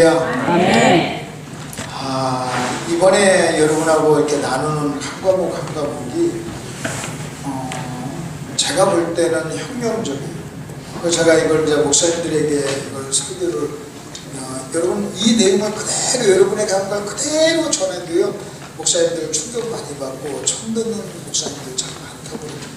할렐루야. 아멘. 이번에 여러분하고 이렇게 나누는 한 과목 한 과목이 제가 볼 때는 혁명적이에요. 제가 이걸 이제 목사님들에게 이걸 설교를 여러분 이 내용을 그대로 여러분에게 한 걸 그대로 전해도요 목사님들 충격 많이 받고 처음 듣는 목사님들 참 많다고 그럽니다.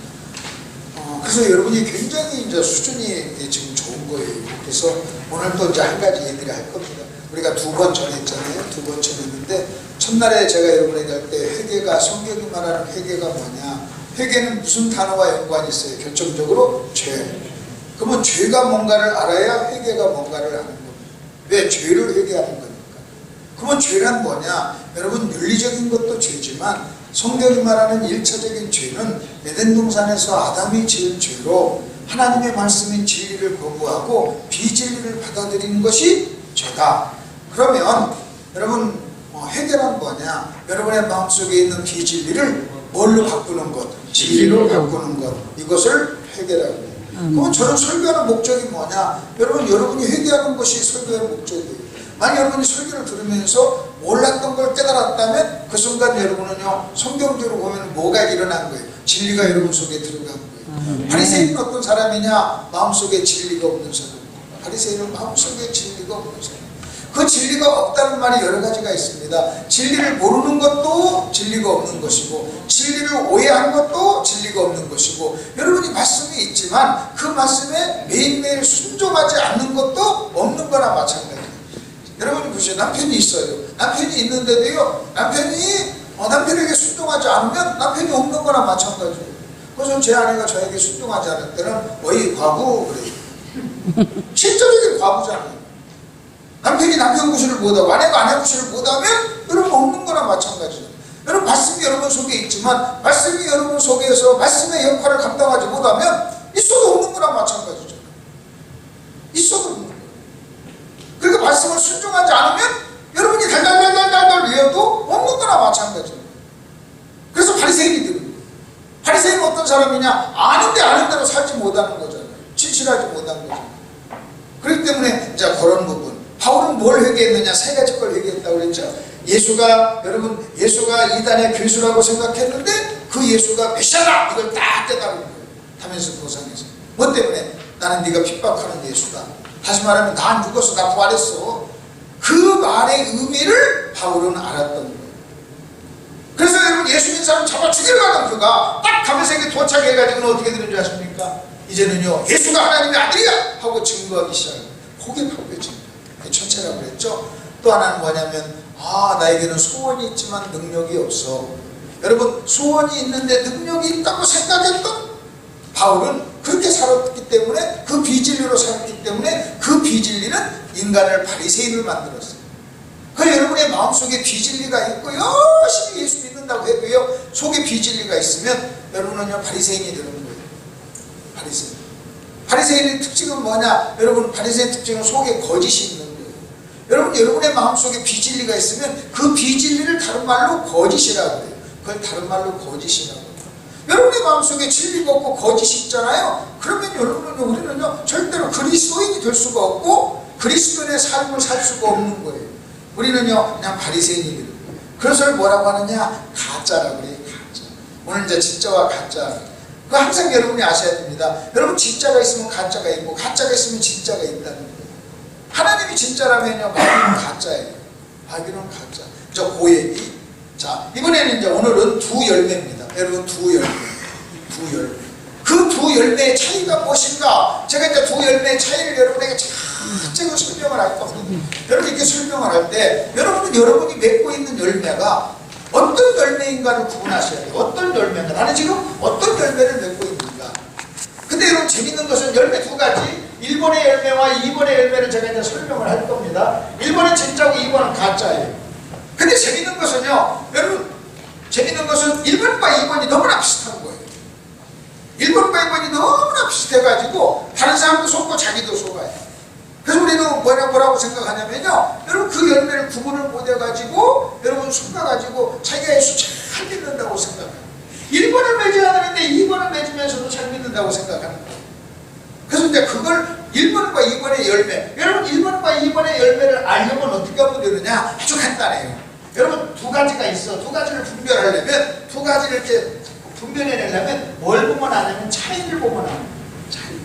그래서 여러분이 굉장히 이제 수준이 지금 좋은 거예요. 그래서 오늘 또 이제 한 가지 얘기를 할 겁니다. 우리가 두 번 전했잖아요. 두 번 전했는데 첫날에 제가 여러분에게 할 때 회개가 성경이 말하는 회개가 뭐냐? 회개는 무슨 단어와 연관이 있어요? 결정적으로 죄. 그러면 죄가 뭔가를 알아야 회개가 뭔가를 아는 겁니다. 왜 죄를 회개하는 겁니까? 그러면 죄란 뭐냐? 여러분 윤리적인 것도 죄지만 성경이 말하는 1차적인 죄는 에덴 동산에서 아담이 지은 죄로 하나님의 말씀인 진리를 거부하고 비진리를 받아들이는 것이 죄다. 그러면 여러분 회개란 뭐냐? 여러분의 마음속에 있는 비진리를 뭘로 바꾸는 것? 진리로 바꾸는 것. 이것을 회개라고 해요. 그럼 저는 설교하는 목적이 뭐냐? 여러분이 회개하는 것이 설교의 목적이에요. 만약 여러분이 설교를 들으면서 몰랐던 걸 깨달았다면 그 순간 여러분은요 성경적으로 보면 뭐가 일어난 거예요? 진리가 여러분 속에 들어간 거예요. 바리새인은 어떤 사람이냐? 마음속에 진리가 없는 사람입니다. 바리새인은 마음속에 진리가 없는 사람. 그 진리가 없다는 말이 여러 가지가 있습니다. 진리를 모르는 것도 진리가 없는 것이고 진리를 오해한 것도 진리가 없는 것이고 여러분이 말씀이 있지만 그 말씀에 매일매일 순종하지 않는 것도 없는 거나 마찬가지예요. 여러분이 보세요. 남편이 있어요. 남편이 있는데도요 남편에게 순종하지 않으면 남편이 없는 거나 마찬가지예요. 그래서 제 아내가 저에게 순종하지 않을 때는 어이 과부 그래요. 실질적인 과부잖아요. 남편이 남편 구실을 못하고 아내가 아내 구실을 못하면 여러분 없는 거나 마찬가지예요. 여러분 말씀이 여러분 속에 있지만 말씀이 여러분 속에서 말씀의 역할을 감당하지 못하면 있어도 없는 거나 마찬가지죠. 있어도 없는 거예요. 그러니까 말씀을 순종하지 않으면 여러분이 달달달달달 외워도 없는 거나 마찬가지예요. 그래서 바리새인이 되는 거예요. 바리새인은 어떤 사람이냐? 아는 대로 살지 못하는 거잖아요. 진실하지 못한 거잖아요. 그렇기 때문에 이제 그런 부분 바울은 뭘 회개했느냐? 세 가지 걸 회개했다고 그랬죠. 예수가 이단의 괴수라고 생각했는데 그 예수가 메시아다! 이걸 딱 깨달은 거예요. 다메섹 도상에서. 뭐 때문에? 나는 네가 핍박하는 예수다. 다시 말하면 나 죽었어. 나 부활했어. 그 말의 의미를 바울은 알았던 거예요. 그래서 여러분 예수 믿는 사람 잡아 죽이러 가는 그가 딱 다메섹에 도착해가지고는 어떻게 되는 줄 아십니까? 이제는요 예수가 하나님의 아들이야! 하고 증거하기 시작해요. 그게 바로 죄입니다. 천체라고 그랬죠. 또 하나는 뭐냐면 나에게는 소원이 있지만 능력이 없어. 여러분 소원이 있는데 능력이 있다고 생각했던 바울은 그렇게 살았기 때문에 그 비진리로 살았기 때문에 그 비진리는 인간을 바리새인을 만들었어요. 그래서 여러분의 마음속에 비진리가 있고 열심히 예수 믿는다고 해도요 속에 비진리가 있으면 여러분은요 바리새인이 되는 거예요. 바리새인의 특징은 뭐냐? 여러분 바리새인 특징은 속에 거짓이 있는 거예요. 여러분의 마음속에 비진리가 있으면 그 비진리를 다른 말로 거짓이라고 해요. 그걸 다른 말로 거짓이라고 해요. 여러분의 마음속에 진리가 없고 거짓이 있잖아요. 그러면 우리는요 절대로 그리스도인이 될 수가 없고 그리스도인의 삶을 살 수가 없는 거예요. 우리는요 그냥 바리새인이 되는 거예요. 그래서 뭐라고 하느냐? 가짜라고 그래요. 가짜. 오늘 이제 진짜와 가짜. 그 항상 여러분이 아셔야 됩니다. 여러분 진짜가 있으면 가짜가 있고 가짜가 있으면 진짜가 있다는 거예요. 하나님이 진짜라면요 마귀는 가짜예요. 마귀는 가짜. 그 얘기. 자 이번에는 이제 오늘은 두 열매입니다. 여러분 두 열매. 그 두 열매의 차이가 무엇인가? 제가 이제 두 열매의 차이를 여러분에게 차근차근 설명을 할 겁니다. 여러분 이렇게 설명을 할 때 여러분이 맺고 있는 열매가 어떤 열매인가를 구분하셔야 돼요. 어떤 열매인가? 나는 지금 어떤 열매를 맺고 있는가? 근데 여러분 재밌는 것은 열매 두 가지 1번의 열매와 2번의 열매를 제가 이제 설명을 할 겁니다. 1번은 진짜고 2번은 가짜예요. 근데 재밌는 것은요 여러분 재밌는 것은 1번과 2번이 너무나 비슷한 거예요. 1번과 2번이 너무나 비슷해가지고 다른 사람도 속고 자기도 속아요. 그래서 우리는 뭐라고 생각하냐면요 여러분 그 열매를 구분을 못해가지고 여러분 속아가지고 자기가 예수 잘 믿는다고 생각해요. 1번을 맺지 않았는데 2번을 맺으면서도 잘 믿는다고 생각하는 거예요. 그래서 이제 그걸 1번과 2번의 열매, 여러분 1번과 2번의 열매를 알려면 어떻게 하면 되느냐? 아주 간단해요. 여러분 두 가지가 있어. 두 가지를 분별하려면, 두 가지를 이렇게 분별해내려면 뭘 보면 아냐면 차이를 보면 아는 차이.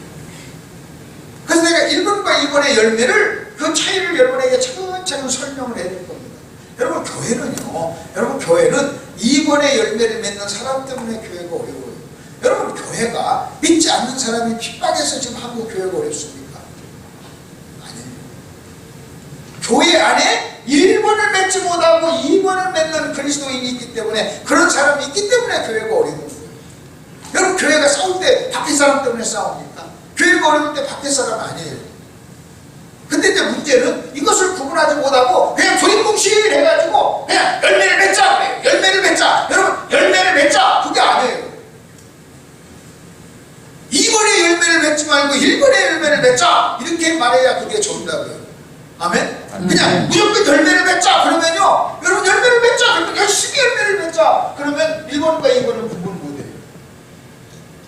그래서 내가 1번과 2번의 열매를, 그 차이를 여러분에게 차근차근 설명을 해줄 겁니다. 여러분 교회는요, 여러분 교회는 2번의 열매를 맺는 사람 때문에 교회가 어려워요. 여러분 교회가 믿지 않는 사람이 핍박해서 지금 한국 교회가 어렵습니까? 아니에요. 교회 안에 1번을 맺지 못하고 2번을 맺는 그리스도인이 있기 때문에, 그런 사람이 있기 때문에 교회가 어려운 거예요. 여러분 교회가 싸울 때 밖에 사람 때문에 싸웁니까? 교회가 어려울 때 밖에 사람 아니에요. 근데 이제 문제는 이것을 구분하지 못하고 그냥 두리뭉실 해가지고 그냥 열매를 맺자 그래요. 열매를 맺자. 여러분 열매를 맺자. 그게 아니에요. 2번의 열매를 맺지 말고 1번의 열매를 맺자. 이렇게 말해야 그게 정답이에요. 아멘? 그냥 무조건 열매를 맺자. 그러면요, 여러분 열매를 맺자. 그러면 열심히 열매를 맺자. 그러면 1번과 2번은 구분 못해요.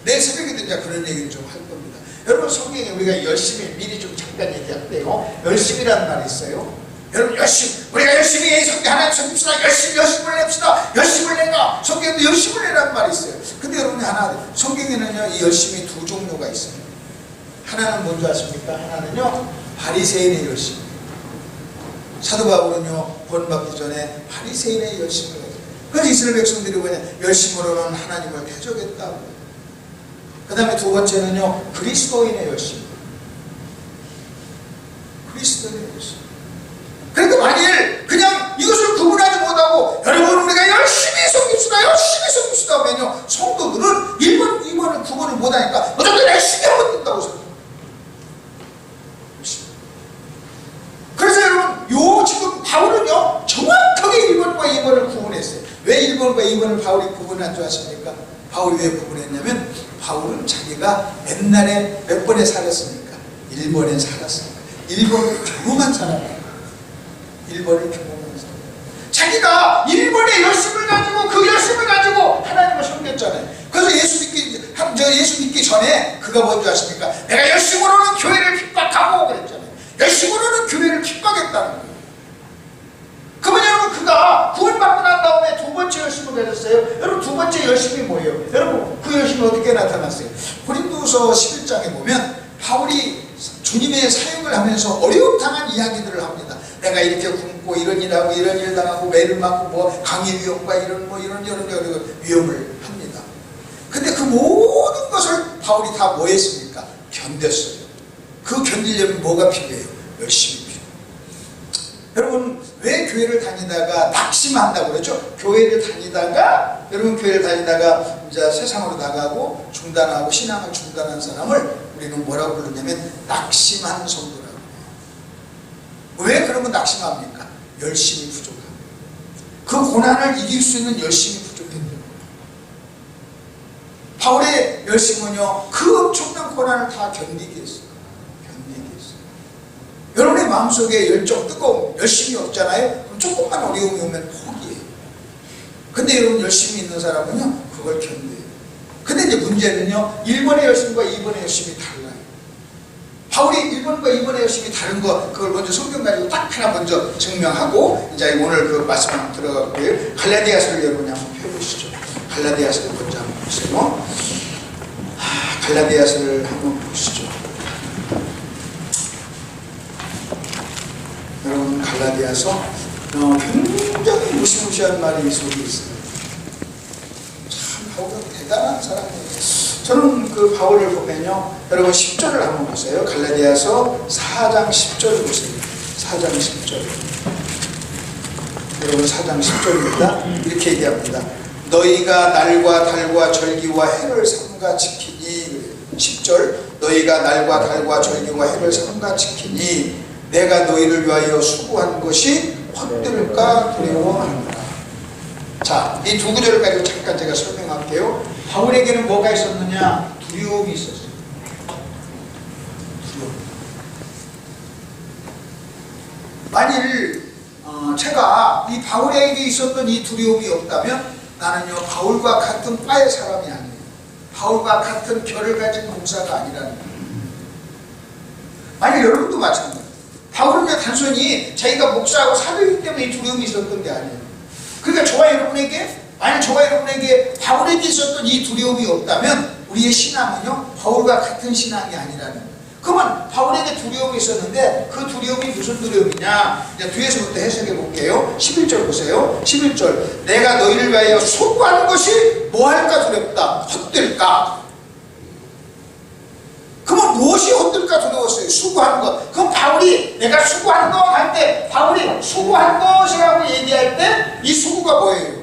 내일 새벽에 이제 그런 얘기를 좀 할 겁니다. 여러분 성경에 우리가 열심히, 미리 좀 잠깐 얘기할게요. 열심이라는 말이 있어요. 여러분 열심히, 우리가 열심히 하나님 섬깁시다. 열심을 냅시다. 열심을 내가. 성경에도 열심을 내라는 말이 있어요. 근데 여러분이 하나, 성경에는요 이 열심이 두 종류가 있어요. 하나는 뭔지 아십니까? 하나는요 바리새인의 열심. 사도 바울은요 본받기 전에 바리새인의 열심을 해요. 그래서 이스라엘 백성들이 뭐냐, 열심으로는 하나님을 대적했다고. 그 다음에 두 번째는요 그리스도인의 열심. 그리스도인의 열심. 그러니까 만일 그냥 이것을 구분하지 못하고 여러분 우리가 열심히 섬깁시다, 열심히 섬깁시다 하면요, 성도들은 1번, 2번을 구분을 못하니까 무조건 열심히 하면 된다고 생각해요. 그래서 여러분 요 지금 바울은요 정확하게 1번과 2번을 구분했어요. 왜 1번과 2번을 바울이 구분한 줄 아십니까? 바울이 왜 구분했냐면, 바울은 자기가 옛날에 몇 번에 살았습니까? 1번에 살았습니다. 1번을 경험한 사람이에요. 1번을 경험한 사람. 자기가 1번의 열심을 가지고, 그 열심을 가지고 하나님을 섬겼잖아요. 그래서 예수 믿기 전에 그가 뭔지 아십니까? 내가 열심으로는 교회를 핍박하고 그랬잖아요. 열심으로는 교회를 핍박했다는 거예요. 그러면 여러분 그가 구원받고 난 다음에 두 번째 열심을 가졌어요. 여러분 두 번째 열심이 뭐예요? 여러분 그 열심이 어떻게 나타났어요? 고린도서 11장에 보면 바울이 주님의 사역을 하면서 어려움 당한 이야기들을 합니다. 내가 이렇게 굶고 이런 일하고 이런 일 당하고 매를 맞고 뭐 강의 위험과 이런 위험을 합니다. 근데 그 모든 것을 바울이 다 뭐 했습니까? 견뎠어요. 그 견디려면 뭐가 필요해요? 열심히 필요해요. 여러분 왜 교회를 다니다가 낙심한다고 그러죠? 교회를 다니다가, 여러분 교회를 다니다가 이제 세상으로 나가고 중단하고 신앙을 중단한 사람을 우리는 뭐라고 부르냐면 낙심한 성도라고. 왜 그러면 낙심합니까? 열심이 부족합니다. 그 고난을 이길 수 있는 열심이 부족했던 거예요. 바울의 열심은요 그 엄청난 고난을 다 견디게 했어요. 여러분의 마음속에 열정, 뜨거움, 열심이 없잖아요? 그럼 조금만 어려움이 오면 포기해요. 근데 여러분 열심이 있는 사람은요 그걸 견뎌요. 근데 이제 문제는요 1번의 열심과 2번의 열심이 달라요. 바울이 1번과 2번의 열심이 다른 거, 그걸 먼저 성경 가지고 딱 하나 먼저 증명하고 이제 오늘 그 말씀 한번 들어가볼게요. 갈라디아서를 여러분이 한번 펴보시죠. 갈라디아서를 먼저 한번 보세요. 갈라디아서를 한번 보시죠. 여러분 갈라디아서 굉장히 무시무시한 말이 이 속에 있어요. 참 바울은 대단한 사람이에요. 저는 그 바울을 보면요, 여러분 10절을 한번 보세요. 갈라디아서 4장 10절을 보세요. 4장 10절. 여러분 4장 10절입니다. 이렇게 얘기합니다. 너희가 날과 달과 절기와 해를 삼가 지키니, 10절, 너희가 날과 달과 절기와 해를 삼가 지키니 내가 너희를 위하여 수고한 것이 헛될까 두려워하노라. 자, 이 두 구절을 가지고 잠깐 제가 설명할게요. 바울에게는 뭐가 있었느냐? 두려움이 있었어요. 두려움. 만일 제가 이 바울에게 있었던 이 두려움이 없다면 나는요 바울과 같은 과의 사람이 아니에요. 바울과 같은 결을 가진 목사가 아니라는 거예요. 만약 여러분도 마찬가지예요. 바울은요 단순히 자기가 목사하고 사도이기 때문에 이 두려움이 있었던 게 아니에요. 그러니까 저와 여러분에게, 만약 저와 여러분에게 바울에게 있었던 이 두려움이 없다면 우리의 신앙은요 바울과 같은 신앙이 아니라는 거예요. 그러면 바울에게 두려움이 있었는데 그 두려움이 무슨 두려움이냐, 이제 뒤에서부터 해석해 볼게요. 11절 보세요. 11절, 내가 너희를 위하여 수고하는 것이 뭐할까 두렵다. 헛될까. 그러면 무엇이 헛될까 두려웠어요? 수고하는 것. 그럼 바울이 내가 수고하는 것 할 때, 바울이 수고한 것이라고 얘기할 때 이 수고가 뭐예요?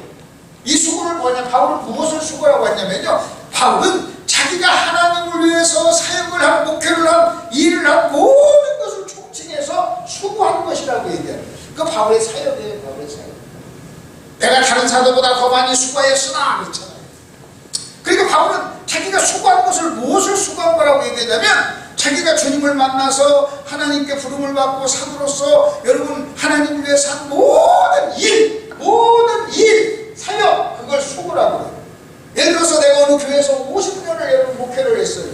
이 수고를 뭐냐, 바울은 무엇을 수고라고 했냐면요, 바울은 자기가 하나님을 위해서 사역을 한, 목회를 한, 일을 한 모든 것을 총칭해서 수고한 것이라고 얘기해요. 그 바울의 사역이에요. 바울의 사역. 내가 다른 사도보다 더 많이 수고했으나 그렇잖아요. 그러니까 바울은 자기가 수고한 것을 무엇을 수고한 거라고 얘기하냐면, 자기가 주님을 만나서 하나님께 부름을 받고 사도로서 여러분 하나님을 위해서 한 모든 일, 사역, 그걸 수고라고 해요. 예를 들어서 내가 어느 교회에서 50년을 여러분 목회를 했어요.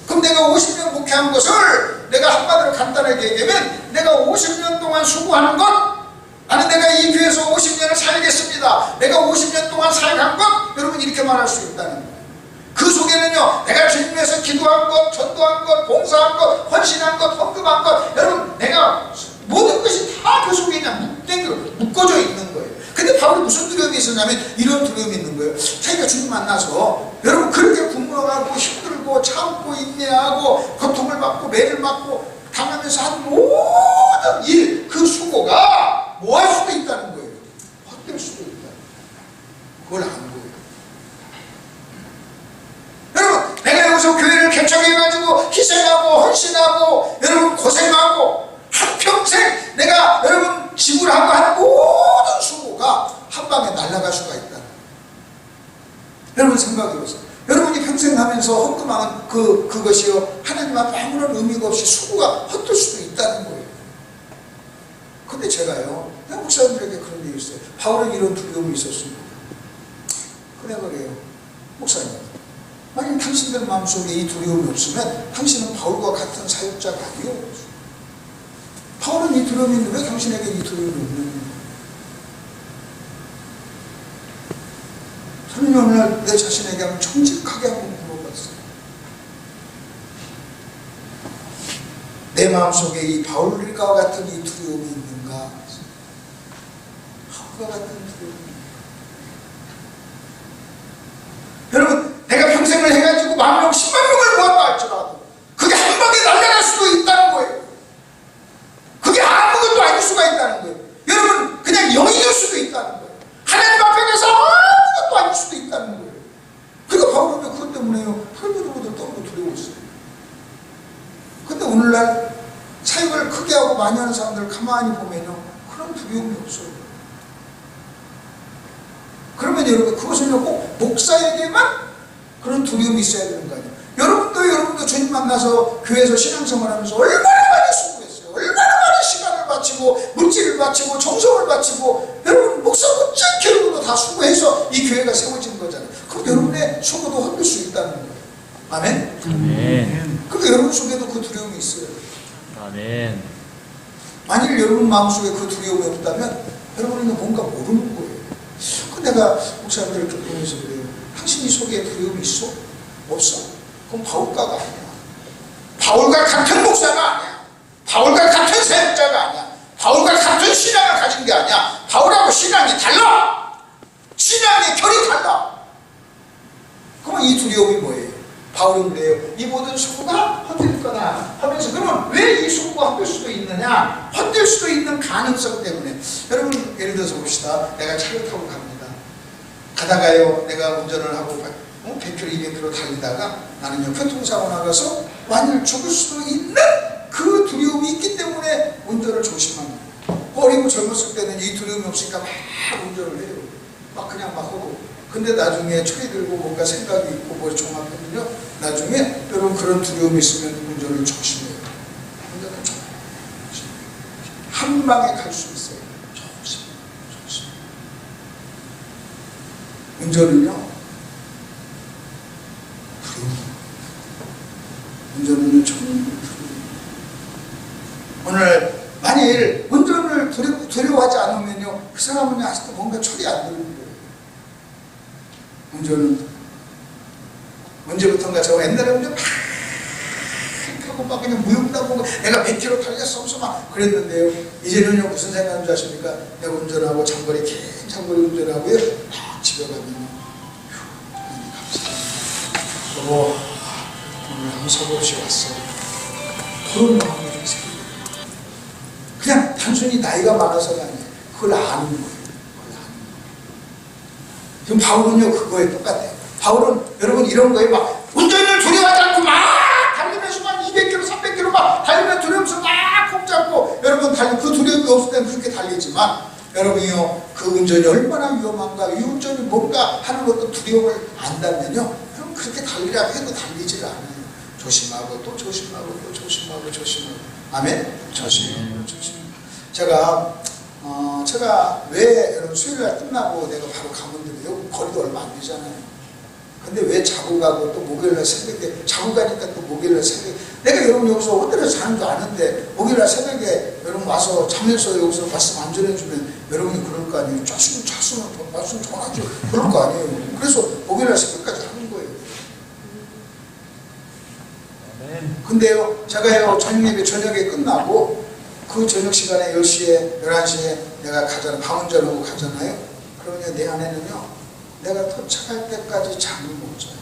그럼 내가 50년 목회한 것을 내가 한마디로 간단하게 얘기하면, 내가 50년 동안 수고하는 것, 아니 내가 이 교회에서 50년을 사역했습니다, 내가 50년 동안 사역한 것, 여러분 이렇게 말할 수 있다는 거예요. 그 속에는요, 내가 주님 위해서 기도한 것, 전도한 것, 봉사한 것, 헌신한 것, 헌금한 것, 여러분 내가 모든 것이 다 그 속에 그냥 묶어져 있는 거예요. 근데 바울이 무슨 두려움이 있었냐면 이런 두려움이 있는 거예요. 자기가 주님 만나서 여러분 그렇게 굶어가고 힘들고 참고 인내하고 고통을 받고 매를 맞고 당하면서 한 모든 일, 그 수고가 뭐 할 수도 있다는 거예요. 헛될 수도 있다. 그걸 안 거예요. 여러분 내가 여기서 교회를 개척해가지고 희생하고 헌신하고 여러분 고생하고 한평생 내가 여러분 지불하고 한 모든 수고가 한방에 날아갈 수가 있다. 여러분 생각해보세요. 여러분이 평생 하면서 헌금하는 그것이요 하나님 앞에 아무런 의미가 없이 수고가 헛될 수도 있다는 거예요. 근데 제가요 목사님들에게 그런 얘기 있어요. 바울은 이런 두려움이 있었습니다. 그래 그래요. 목사님, 만약 당신들 마음속에 이 두려움이 없으면 당신은 바울과 같은 사역자가 아니에요. 바울은 이 두려움이 있는데 왜 당신에게 이 두려움이 없는 거예요? 저는 어느 날 내 자신에게 한번 정직하게 한번 물어봤어요. 내 마음속에 이 바울과 같은 이 두려움이 있는가? 바울과 같은 두려움이. 여러분 내가 평생을 해가지고 10,000명, 100,000명을 모았다 할지라도 그게 한 방에 날아갈 수도 있다는 거예요. 그게 아무것도 아닐 수가 있다는 거예요. 여러분 그냥 영이 될 수도 있다는 거예요. 하나님 앞에 가서 아무것도 아닐 수도 있다는 거예요. 그러니까 바울은 그것 때문에요 하늘보다 너무 두려웠어요. 근데 오늘날 사역을 크게 하고 많이 하는 사람들 가만히 보면요 그런 두려움이 없어요. 그러면 여러분 그것은요 꼭 목사에게만 그런 두려움이 있어야 되는 거 아니에요. 여러분도 주님 만나서 교회에서 신앙생활하면서 얼마나 많이 수고했어요. 얼마나 많은 시간을 바치고 물질을 바치고 정성을 바치고 여러분 목사 못지않게 여러분도 다 수고해서 이 교회가 세워진 거잖아요. 그럼 여러분의 수고도 헛될 수 있다는 거예요. 아멘? 아멘. 그러니까 여러분 속에도 그 두려움이 있어요. 아멘. 만일 여러분 마음속에 그 두려움이 없다면 여러분은 뭔가 모르는 거예요. 그 내가 목사님들 이렇게 보면서 그래요. 당신이 속에 두려움이 있어? 없어? 그럼 바울과가 아니야. 바울과 같은 목사가 아니야. 바울과 같은 사역자가 아니야. 바울과 같은 신앙을 가진 게 아니야. 바울하고 신앙이 달라. 신앙의 결이 달라. 그러면 이 두려움이 뭐예요? 바울은 그래요. 이 모든 수고가 헛될 거다 하면서, 그러면 왜 이 수고가 헛될 수도 있느냐? 헛될 수도 있는 가능성 때문에. 여러분 예를 들어서 봅시다. 내가 차를 타고 갑니다. 가다가요 내가 운전을 하고 100km, 200km 달리다가 나는요 교통사고 나가서 만일 죽을 수도 있는 그 두려움이 있기 때문에 운전을 조심합니다. 어리고 젊었을 때는 이 두려움이 없으니까 막 운전을 해요. 막 그냥 막 하고. 근데 나중에 철이 들고 뭔가 생각이 있고 뭐 종합하면요 나중에 여러분 그런 두려움이 있으면 운전을 조심해요. 운전을 조심해요. 한 방에 갈 수 있어요. 조심. 운전은요 운전은요 정말 두려움. 하려고 하지 않으면요, 그 사람은 아직도 뭔가 철이 안 드는 거예요. 운전은 언제부턴가 제가 옛날에 운전 막 하고 막 그냥 무용다고 내가 100km 달렸어 없어 막 그랬는데요, 이제는요 무슨 생각인 줄 아십니까? 내가 운전하고 장거리 긴 장거리 운전하고요 막 집에 가면 하나님 감사합니다. 여보 오늘 아무 사고 없이 왔어. 그런 마음이 좀 생겨요. 그냥 단순히 나이가 많아서가 아니에요. 그걸 아는 거예요. 지금 바울은요 그거에 똑같아요. 바울은 여러분 이런 거에 막 운전을 두려워하지 않고 막 달리면서 막 200km 300km 막 달리면 두려우면서 막 콕 잡고 여러분 그 두려움이 없을 때는 그렇게 달리지만 여러분이요 그 운전이 얼마나 위험한가, 이 운전이 뭔가 하는 것도 두려움을 안다면요 그럼 그렇게 달리라고 해도 달리질 않아요. 조심하고 또 조심하고 또 조심하고 조심하고. 아멘. 조심하고 조심하고. 제가 왜 여러분 수요일날 끝나고 내가 바로 가면 돼요? 거리도 얼마 안 되잖아요. 근데 왜 자고 가고 또 목요일날 새벽에 자고 가니까 또 목요일날 새벽에 내가 여러분 여기서 호텔에서 자는 줄 아는데 목요일날 새벽에 여러분 와서 자면서 여기서 말씀 안 전해주면 여러분이 그럴 거 아니에요. 잤으면 말씀 전하죠. 그럴 거 아니에요. 그래서 목요일날 새벽까지 하는 거예요. 근데요 제가요 저녁에 끝나고 그 저녁 시간에 10시에 11시에 내가 가잖아요. 방운전하고 가잖아요. 그러면 내 안에는요 내가 도착할 때까지 잠을 못 자요.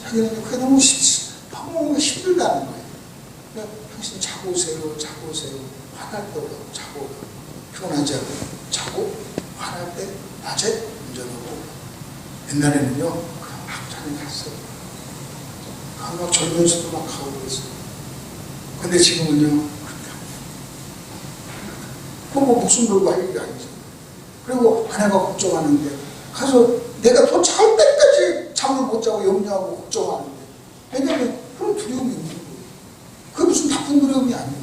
자기는 그게 너무 힘들다는 거예요. 당신 자고 오세요. 자고 오세요. 화날 때 오라고 자고 오라고. 피곤하지 않고 자고 화날 때 낮에 운전하고. 옛날에는요 그냥 막 자는 갔어요. 막 졸면서도 막 가고 그랬어요. 근데 지금은요 뭐 목숨 걸고 할 일이 아니죠. 그리고 아내가 걱정하는데 가서 내가 도착할 때까지 잠을 못 자고 염려하고 걱정하는데, 왜냐하면 그런 두려움이 있는 거예요. 그게 무슨 나쁜 두려움이 아니에요.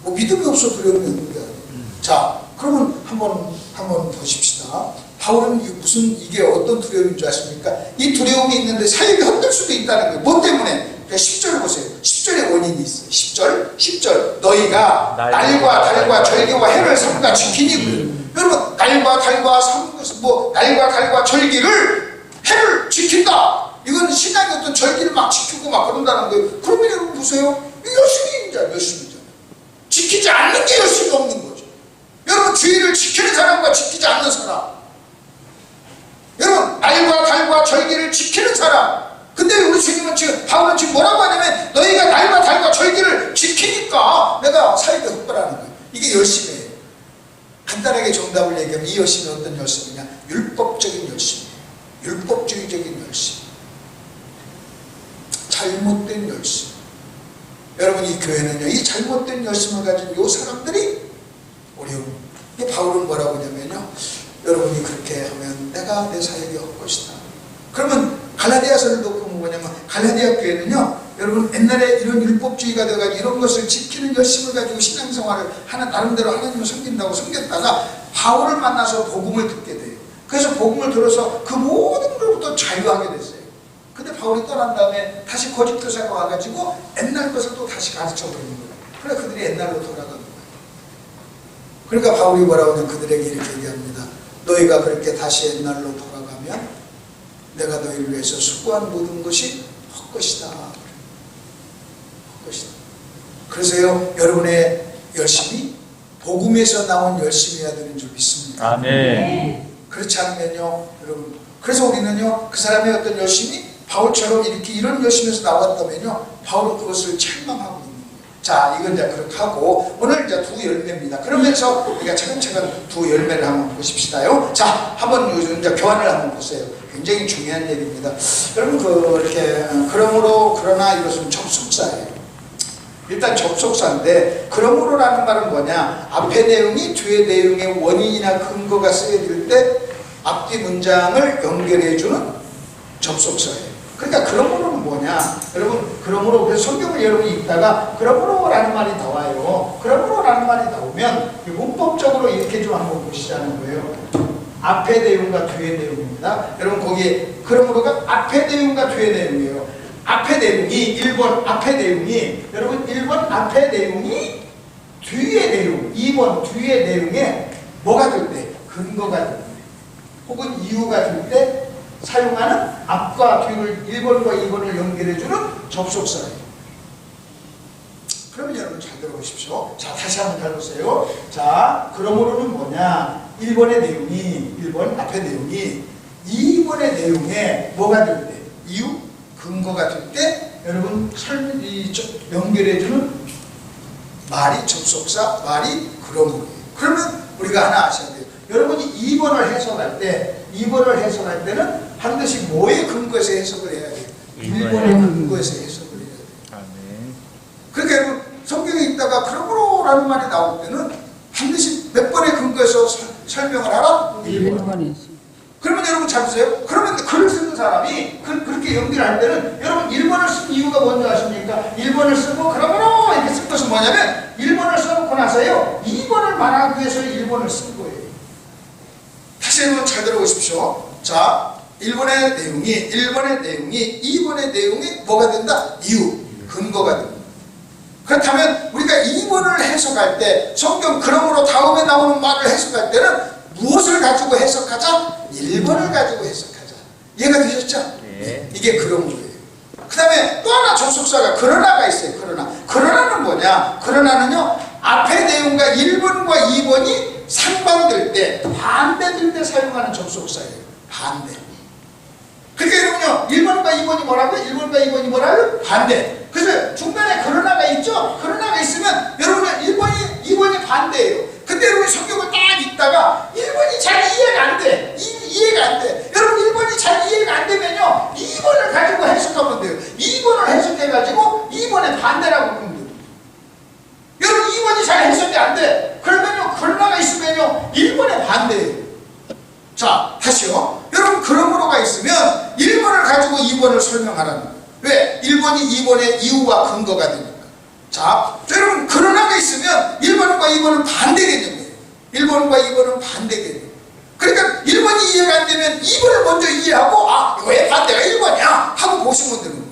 뭐 믿음이 없어 두려움이 있는 게 아니에요. 자 그러면 한번 보십시다. 바울은 이게 어떤 두려움인 줄 아십니까? 이 두려움이 있는데 사역이 헛될 수도 있다는 거예요. 뭐 때문에? 10절을 보세요. 10절에 원인이 있어요. 10절 너희가 날과 달과 절기와 해를 삼가 지키니. 여러분 날과 달과 날과 달과 절기를 해를 지킨다. 이건 신앙의 어떤 절기를 막 지키고 막 그런다는 거예요. 그러면 여러분 보세요. 열심이잖아요. 지키지 않는 게 열심이 없는 거죠. 여러분 주의를 지키는 사람과 지키지 않는 사람. 여러분 날과 달과 절기를 지키는 사람. 근데 우리 주님은 바울은 지금 뭐라고 하냐면 너희가 날과 달과 절기를 지키니까 내가 사역에 헛발하는 거예요. 이게 열심이에요. 간단하게 정답을 얘기하면 이 열심이 어떤 열심이냐? 율법적인 열심이에요. 율법주의적인 열심. 잘못된 열심. 여러분 이 교회는요 이 잘못된 열심을 가진 이 사람들이 어려운. 바울은 뭐라고 하냐면요 여러분이 그렇게 하면 내가 내 사역이 헛것이다. 그러면 갈라디아서를 놓고 뭐냐면 갈라디아 교회는요 여러분 옛날에 이런 율법주의가 돼가지고 이런 것을 지키는 열심을 가지고 신앙생활을 나름대로 하나님을 섬긴다고 섬겼다가 바울을 만나서 복음을 듣게 돼요. 그래서 복음을 들어서 그 모든 것부터 자유하게 됐어요. 근데 바울이 떠난 다음에 다시 거짓 교사가 와가지고 옛날 것을 또 다시 가르쳐버리는 거예요. 그래 그들이 옛날로 돌아가는 거예요. 그러니까 바울이 뭐라고 하냐면 그들에게 이렇게 얘기합니다. 너희가 그렇게 다시 옛날로 돌아가면 내가 너희를 위해서 수고한 모든 것이 헛것이다. 헛것이다. 그래서요 여러분의 열심이 복음에서 나온 열심이어야 되는 줄 믿습니다. 아멘. 그렇지 않으면요 여러분, 그래서 우리는요 그 사람의 어떤 열심이 바울처럼 이렇게 이런 열심에서 나왔다면요 바울은 그것을 책망하고 있는 거예요. 자 이건 이제 그렇게 하고 오늘 이제 두 열매입니다. 그러면서 우리가 차근차근 두 열매를 한번 보십시다요. 자 한번 이제 교환을 한번 보세요. 굉장히 중요한 얘기입니다. 여러분 이렇게 그러므로 그러나 이것은 접속사예요. 일단 접속사인데 그러므로라는 말은 뭐냐? 앞의 내용이 뒤의 내용의 원인이나 근거가 쓰여질 때 앞뒤 문장을 연결해주는 접속사예요. 그러니까 그러므로는 뭐냐? 여러분 그러므로 그래서 성경을 여러분이 읽다가 그러므로라는 말이 나와요. 그러므로라는 말이 나오면 문법적으로 이렇게 좀 한번 보시자는 거예요. 앞의 내용과 뒤의 내용입니다. 여러분 거기에 그러므로가 앞의 내용과 뒤의 내용이에요. 앞의 내용이 1번 앞의 내용이 여러분 1번 앞의 내용이 뒤의 내용, 2번 뒤의 내용에 뭐가 될 때? 근거가 될 때, 혹은 이유가 될 때 사용하는 앞과 뒤를 1번과 2번을 연결해주는 접속사예요. 그러면 여러분 잘 들어보십시오. 자, 다시 한번 잘 보세요. 자, 그러므로는 뭐냐? 1번의 내용이, 1번 앞의 내용이 2번의 내용에 뭐가 될 때? 이유, 근거가 될 때 여러분 연결해주는 말이 접속사, 말이 그러므로. 그러면 우리가 하나 아셔야 돼요. 여러분이 2번을 해석할 때는 반드시 뭐에 근거해서 해석을 해야 돼요? 1번의 근거해서 해석을 해야 돼요. 아멘. 그러니까 여러분 성경에 있다가 그러므로라는 말이 나올 때는 반드시 몇 번의 근거해서 설명을 하라? 1번. 그러면 여러분 잘 보세요. 그러면 글을 쓰는 사람이 그렇게 연결할 때는 여러분 1번을 쓴 이유가 뭔지 아십니까? 1번을 쓰고 그러므로 이렇게 쓴 것은 뭐냐면 1번을 써놓고 나서요 2번을 말하기 위해서 1번을 쓴 거예요. 다시 한번 잘 들어보십시오. 자, 1번의 내용이 2번의 내용이 뭐가 된다? 이유, 근거가 됩니다. 그렇다면 우리가 2번을 해석할 때 성경 그러므로 다음에 나오는 말을 해석할 때는 무엇을 가지고 해석하자? 1번을 가지고 해석하자. 이해가 되셨죠? 네. 이게 그러므로예요. 그 다음에 또 하나 접속사가 그러나가 있어요. 그러나는 뭐냐? 그러나는요 앞의 내용과 1번과 2번이 상반될 때, 반대될 때 사용하는 접속사예요. 반대. 그러니까 여러분요 1번과 2번이 뭐라고요? 1번과 2번이 뭐라고요? 반대. 그래서 중간에 그러나가 있죠? 그러나가 있으면 여러분은 1번이 2번이 반대예요. 근데 여러분 성경을 딱 읽다가 1번이 잘 이해가 안 돼. 이해가 안 돼. 여러분 1번이 잘 이해가 안 되면요 2번을 가지고 해석하면 돼요. 2번을 해석해가지고 2번의 반대라고 보면 돼요. 여러분 2번이 잘 해석이 안 돼. 그러면요 그러나가 있으면요 1번의 반대예요. 자, 다시요. 여러분 그러므로가 있으면 1번을 가지고 2번을 설명하라는 거예요. 왜? 1번이 2번의 이유와 근거가 되니까. 자, 여러분 그러나가 있으면 1번과 2번은 반대 개념이에요. 1번과 2번은 반대 개념. 그러니까 1번이 이해가 안 되면 2번을 먼저 이해하고 아, 왜 반대가 1번이야? 하고 보시면 되는 거예요.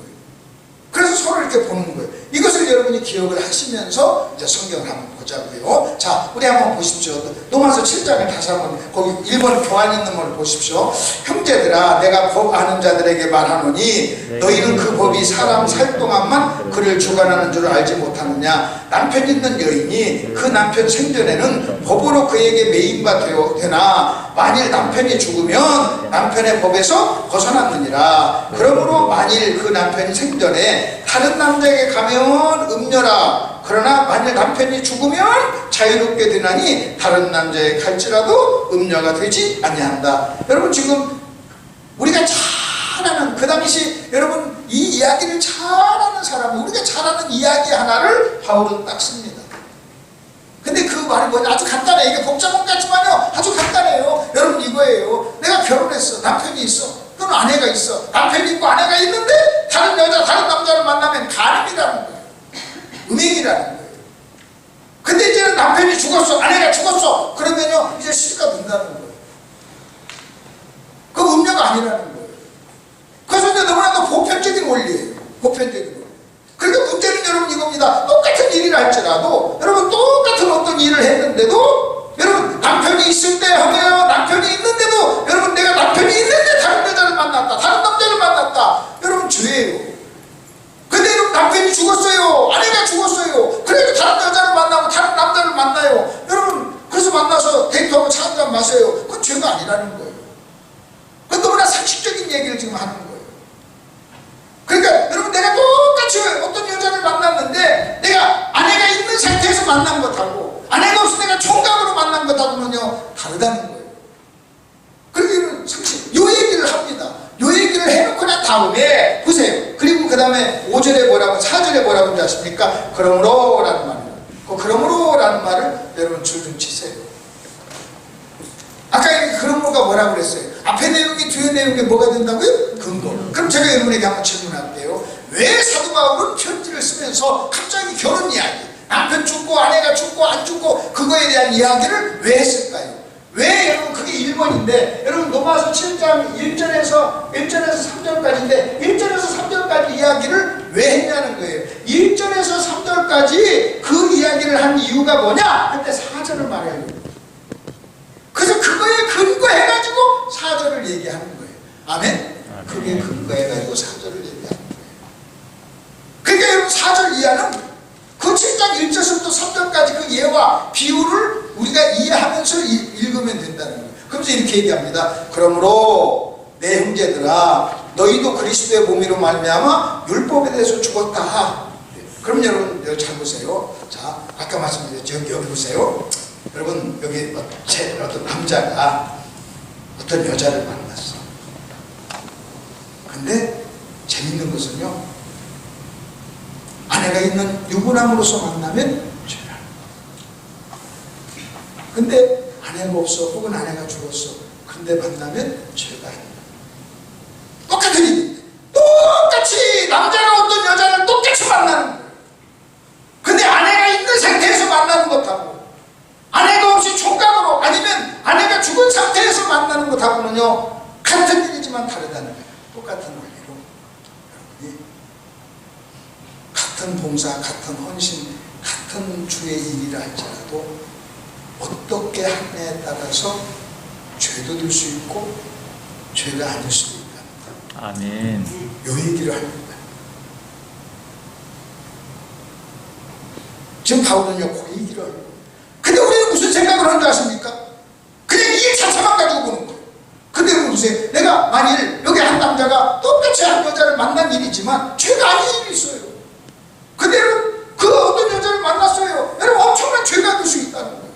그래서 서로 이렇게 보는 거예요. 이것을 여러분이 기억을 하시면서 이제 성경을 한번 보자고요. 자, 우리 한번 보십시오. 로마서 7장을 다시 한번 거기 1번 교환 있는 걸 보십시오. 형제들아, 내가 법 아는 자들에게 말하노니 너희는 그 법이 사람 살 동안만 그를 주관하는 줄 알지 못하느냐. 남편 있는 여인이 그 남편 생전에는 법으로 그에게 매인바 되나 만일 남편이 죽으면 남편의 법에서 벗어났느니라. 그러므로 만일 그 남편이 생전에 다른 남자에게 가면 음녀라. 그러나 만일 남편이 죽으면 자유롭게 되나니 다른 남자에게 갈지라도 음녀가 되지 아니한다. 여러분 지금 우리가 잘 아는 그 당시 여러분 이 이야기를 잘 아는 사람이 우리가 잘 아는 이야기 하나를 바울은 딱 씁니다. 근데 그 말이 뭐냐? 아주 간단해. 이게 복잡한 것 같지만요 아주 간단해요. 여러분 이거예요. 내가 결혼했어. 남편이 있어. 또는 아내가 있어. 남편이 있고 아내가 있는데 다른 여자 다른 남자를 만나면 간음이라는 거예요. 음행이라는 거예요. 근데 이제는 남편이 죽었어. 아내가 죽었어. 그러면요 이제 시가 된다는 거예요. 그 음녀가 아니라는 거예요. 그래서 이제 너무나도 보편적인 원리예요. 보편적인 원리. 그러니까 문제는 여러분 이겁니다. 똑같은 일이라 할지라도 여러분 똑같은 어떤 일을 했는데도 여러분 남편이 있을 때 하면 남편이 있는데도 여러분 내가 남편이 있는데 다른 여자를 만났다. 다른 남자를 만났다. 여러분 죄예요. 근데 여러분 남편이 죽었어요. 아내가 죽었어요. 그래도 다른 여자를 만나고 다른 남자를 만나요. 여러분 그래서 만나서 데이트하고 차 한잔 마셔요. 그건 죄가 아니라는 거예요. 그건 너무나 상식적인 얘기를 지금 하는 거예요. 그러니까 여러분 내가 똑같이 어떤 여자를 만났는데 내가 아내가 있는 상태에서 만난 것하고 아내가 없이 내가 총각으로 만난 것하고는요 다르다는 거예요. 그러기는 상식 요 얘기를 합니다. 요 얘기를 해놓고 난 다음에 보세요. 그리고 그 다음에 5절에 뭐라고 4절에 뭐라고 하는지 아십니까? 그러므로라는 말이에요. 그 그러므로라는 말을 여러분 줄 좀 치세요. 아까 그러므로가 뭐라고 그랬어요? 앞에 내용이 뒤에 내용이 뭐가 된다고요? 근거. 그럼 제가 여러분에게 한번 질문할게요. 왜 사도 바울은 편지를 쓰면서 갑자기 결혼 이야기, 남편 죽고 아내가 죽고 안 죽고 그거에 대한 이야기를 왜 했을까요? 왜 여러분 그게 1번인데 여러분 로마서 7장 1절에서 3절까지인데 1절에서 3절까지 이야기를 왜 했냐는 거예요. 1절에서 3절까지 3절까지 그 이야기를 한 이유가 뭐냐 할 때 4절을 말해요. 그래서 그거에 근거해가지고 4절을 얘기하는 거예요. 아멘? 그게 근거해가지고 4절을 얘기하는 거예요. 그러니까 여러분 4절 이하는 그 7장 1절부터 3절까지 그 예와 비유를 우리가 이해하면서 읽으면 된다는 거예요. 그러면서 이렇게 얘기합니다. 그러므로 내 형제들아 너희도 그리스도의 몸으로 말미암아 율법에 대해서 죽었다. 그럼 여러분 여기 잘 보세요. 자, 아까 말씀드렸죠. 여기 보세요. 여러분 여기 어떤 남자가 어떤 여자를 만났어. 근데 재밌는 것은요, 아내가 있는 유부남으로서 만나면 죄라. 근데 아내가 없어 혹은 아내가 죽었어. 근데 만나면 죄가 아니다. 똑같은 일인데 똑같이 남자가 어떤 여자를 똑같이 만나는 거예요. 근데 아내가 있는 상태에서 만나는 것하고 아내가 없이 총각으로 아니면 아내가 죽은 상태에서 만나는 것하고는요 같은 일이지만 다르다는 거예요. 똑같은 원리로 여러분이 같은 봉사, 같은 헌신, 같은 주의 일이라 할지라도 어떻게 하느냐에 따라서 죄도 될 수 있고 죄가 아닐 수도 있다. 아멘. 요 얘기를 합니다. 지금 바울은요 그 얘기를 하는 거예요. 근데 우리는 무슨 생각을 하는 줄 아십니까? 그냥 이 자체만 가지고 보는 거예요. 근데 여러분 보세요. 내가 만일 여기 한 남자가 똑같이 한 여자를 만난 일이지만 죄가 아닌 일이 있어요. 근데 여러분 그 어떤 여자를 만났어요. 여러분 엄청난 죄가 될 수 있다는 거예요.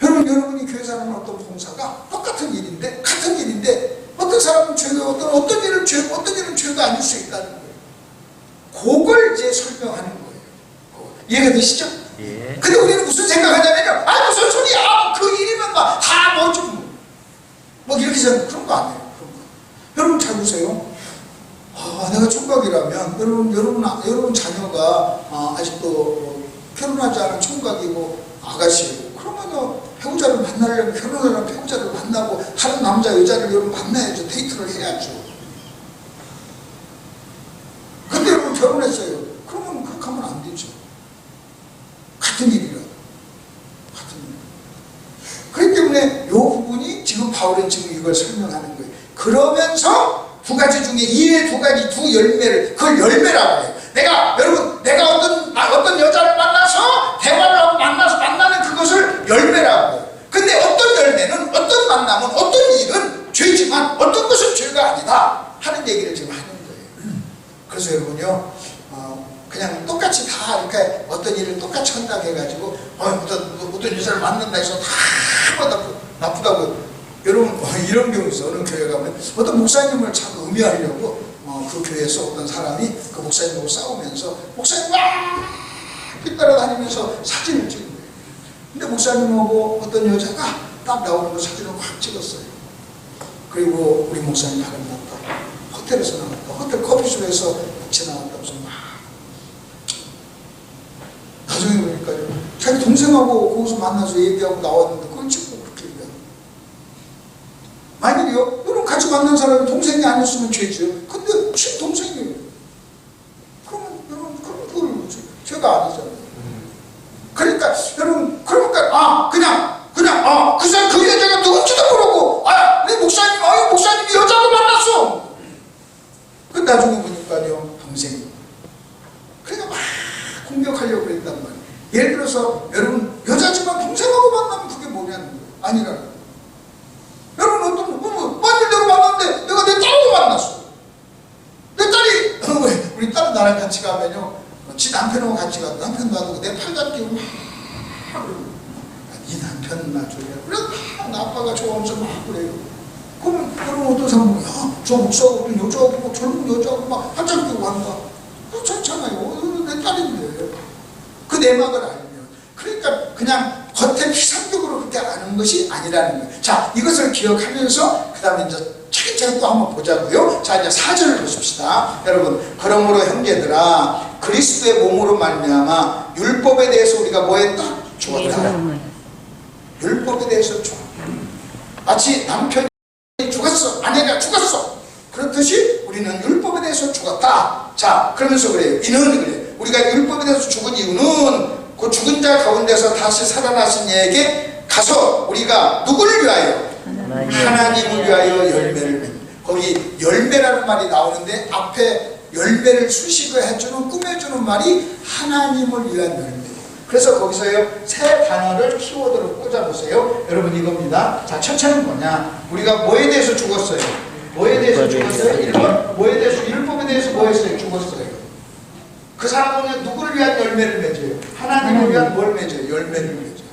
여러분이 교회 사는 어떤 봉사가 똑같은 일인데 같은 일인데 어떤 사람은 죄가 어떤 일은 죄가 아닐 수 있다는 거예요. 그걸 이제 설명하는 거예요. 이해가 되시죠? 예. 근데 우리는 무슨 생각하냐면요, 아 무슨 소리야, 그 일이면 다 뭐 이렇게 생각, 그런 거 아니에요. 그런 거. 여러분 잘 보세요. 내가 총각이라면 여러분 자녀가 아직도 결혼하지 않은 총각이고 아가씨고 그러면 배우자를 만나려면 결혼하려면 배우자를 만나고 다른 남자 여자를 여러분 만나야죠. 데이트를 해야죠. 근데 여러분 결혼했어요. 그러면 그렇게 하면 안 되죠. 같은 일이라. 같은 일. 그렇기 때문에 이 부분이 지금 바울은 지금 이걸 설명하는 거예요. 그러면서 두 가지 중에 이의 두 가지 두 열매를, 그걸 열매라고 해요. 내가 어떤 여자를 만나서 대화를 하고 만나는 그것을 열매라고 해요. 근데 어떤 열매는, 어떤 만남은, 어떤 일은 죄지만 어떤 것은 죄가 아니다 하는 얘기를 지금 하는 거예요. 그래서 여러분요, 그냥 똑같이 다 이렇게 어떤 일을 똑같이 한다고 해가지고 어떤 여자를 만난다 해서 다 나쁘다고 여러분 이런 경우 있어. 어느 교회 가면 어떤 목사님을 참 음해하려고 그 교회에서 어떤 사람이 그 목사님하고 싸우면서 목사님 막 따라다니면서 사진을 찍은 거예요. 근데 목사님하고 어떤 여자가 딱 나오는 거 사진을 확 찍었어요. 그리고 우리 목사님 다른 났다, 호텔에서 나왔다, 호텔 커피숍에서 같이 나왔다면서 막 나중에 보니까요 자기 동생하고 거기서 만나서 얘기하고 나왔는데 그걸 찍고 그렇게 얘기하는 거예요. 만일이요, 여러분 같이 만난 사람이 동생이 아니었으면 죄죠. 근데 친동생이에요. 그러면 여러분 그걸 죄가 아니잖아요. 그러니까 여러분 그냥 그 사람 그 여자가 누군지도 모르고 우리 목사님이 여자를 만났어. 그 나중에 보니까요 동생이. 그러니까 막 공격하려고 그랬단 말이에요. 예를 들어서 여러분 여자지만 동생하고 만나면 그게 뭐냐는 거예요. 아니라는 거예요. 여러분 만일 내가 만났는데 내가 내 딸하고 만났어. 내 딸이 우리 딸은 나랑 같이 가면요 지 남편하고 같이 가도 남편 놔두고 내 팔 잡기고 막 네 남편은 놔줘요. 그래서 막 아빠가 좋아하면서 막 그래요. 그러면 여러분 어떤 사람은 저 목사하고 여자하고 젊은 여자하고 막 팔 잡기고 한다. 그렇잖아요. 내 딸인데 그 내막을 알면. 그러니까 그냥 겉에 피상적으로 그렇게 아는 것이 아니라는 거예요. 자, 이것을 기억하면서 그 다음에 이제 차근차근 또 한번 보자고요. 자, 이제 4절을 보십시다. 여러분, 그러므로 형제들아 그리스도의 몸으로 말미암아 율법에 대해서 우리가 뭐 했다? 죽었다. 율법에 대해서 죽었다. 마치 남편이 죽었어, 아내가 죽었어, 그렇듯이 우리는 율법에 대해서 죽었다. 자, 그러면서 그래요. 이는 그래요. 우리가 율법에 대해서 죽은 이유는 그 죽은 자 가운데서 다시 살아나신 이에게 가서 우리가 누구를 위하여? 하나님을 위하여 열매를 맺는. 거기 열매라는 말이 나오는데 앞에 열매를 수식을 해주는 꾸며주는 말이 하나님을 위한 열매. 그래서 거기서요 새 단어를 키워드로 꽂아보세요. 여러분 이겁니다. 자, 첫째는 뭐냐? 우리가 뭐에 대해서 죽었어요? 뭐에 대해서 죽었어요? 1번 뭐에 대해서? 율법에 대해서 뭐 했어요? 죽었어요. 그 사람은 누구를 위한 열매를 맺어요? 하나님을 위한 뭘 맺어요? 열매를 맺어요.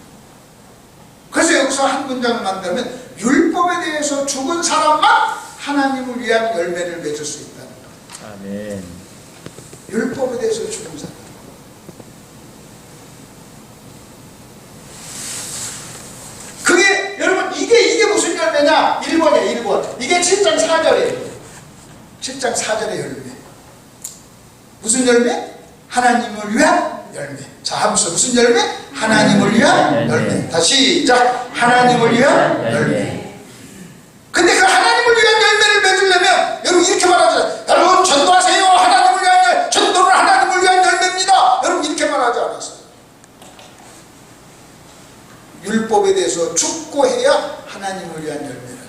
그래서 여기서 한 문장을 만들면 율법에 대해서 죽은 사람만 하나님을 위한 열매를 맺을 수 있다는 거예요. 아멘. 율법에 대해서 죽은 사람. 그게 여러분 이게 무슨 열매냐? 1번이에요. 1번. 이게 7장 4절이에요. 7장 4절의 열매. 무슨 열매? 하나님을 위한 열매. 자, 하면서 무슨 열매? 하나님을 위한 열매. 다시 시작. 하나님을 위한 열매. 근데 그 하나님을 위한 열매를 맺으려면 여러분 이렇게 말하죠. 여러분 전도하세요. 하나님을 위한 열매. 전도는 하나님을 위한 열매입니다. 여러분 이렇게 말하지 않았어요. 율법에 대해서 죽고 해야 하나님을 위한 열매를.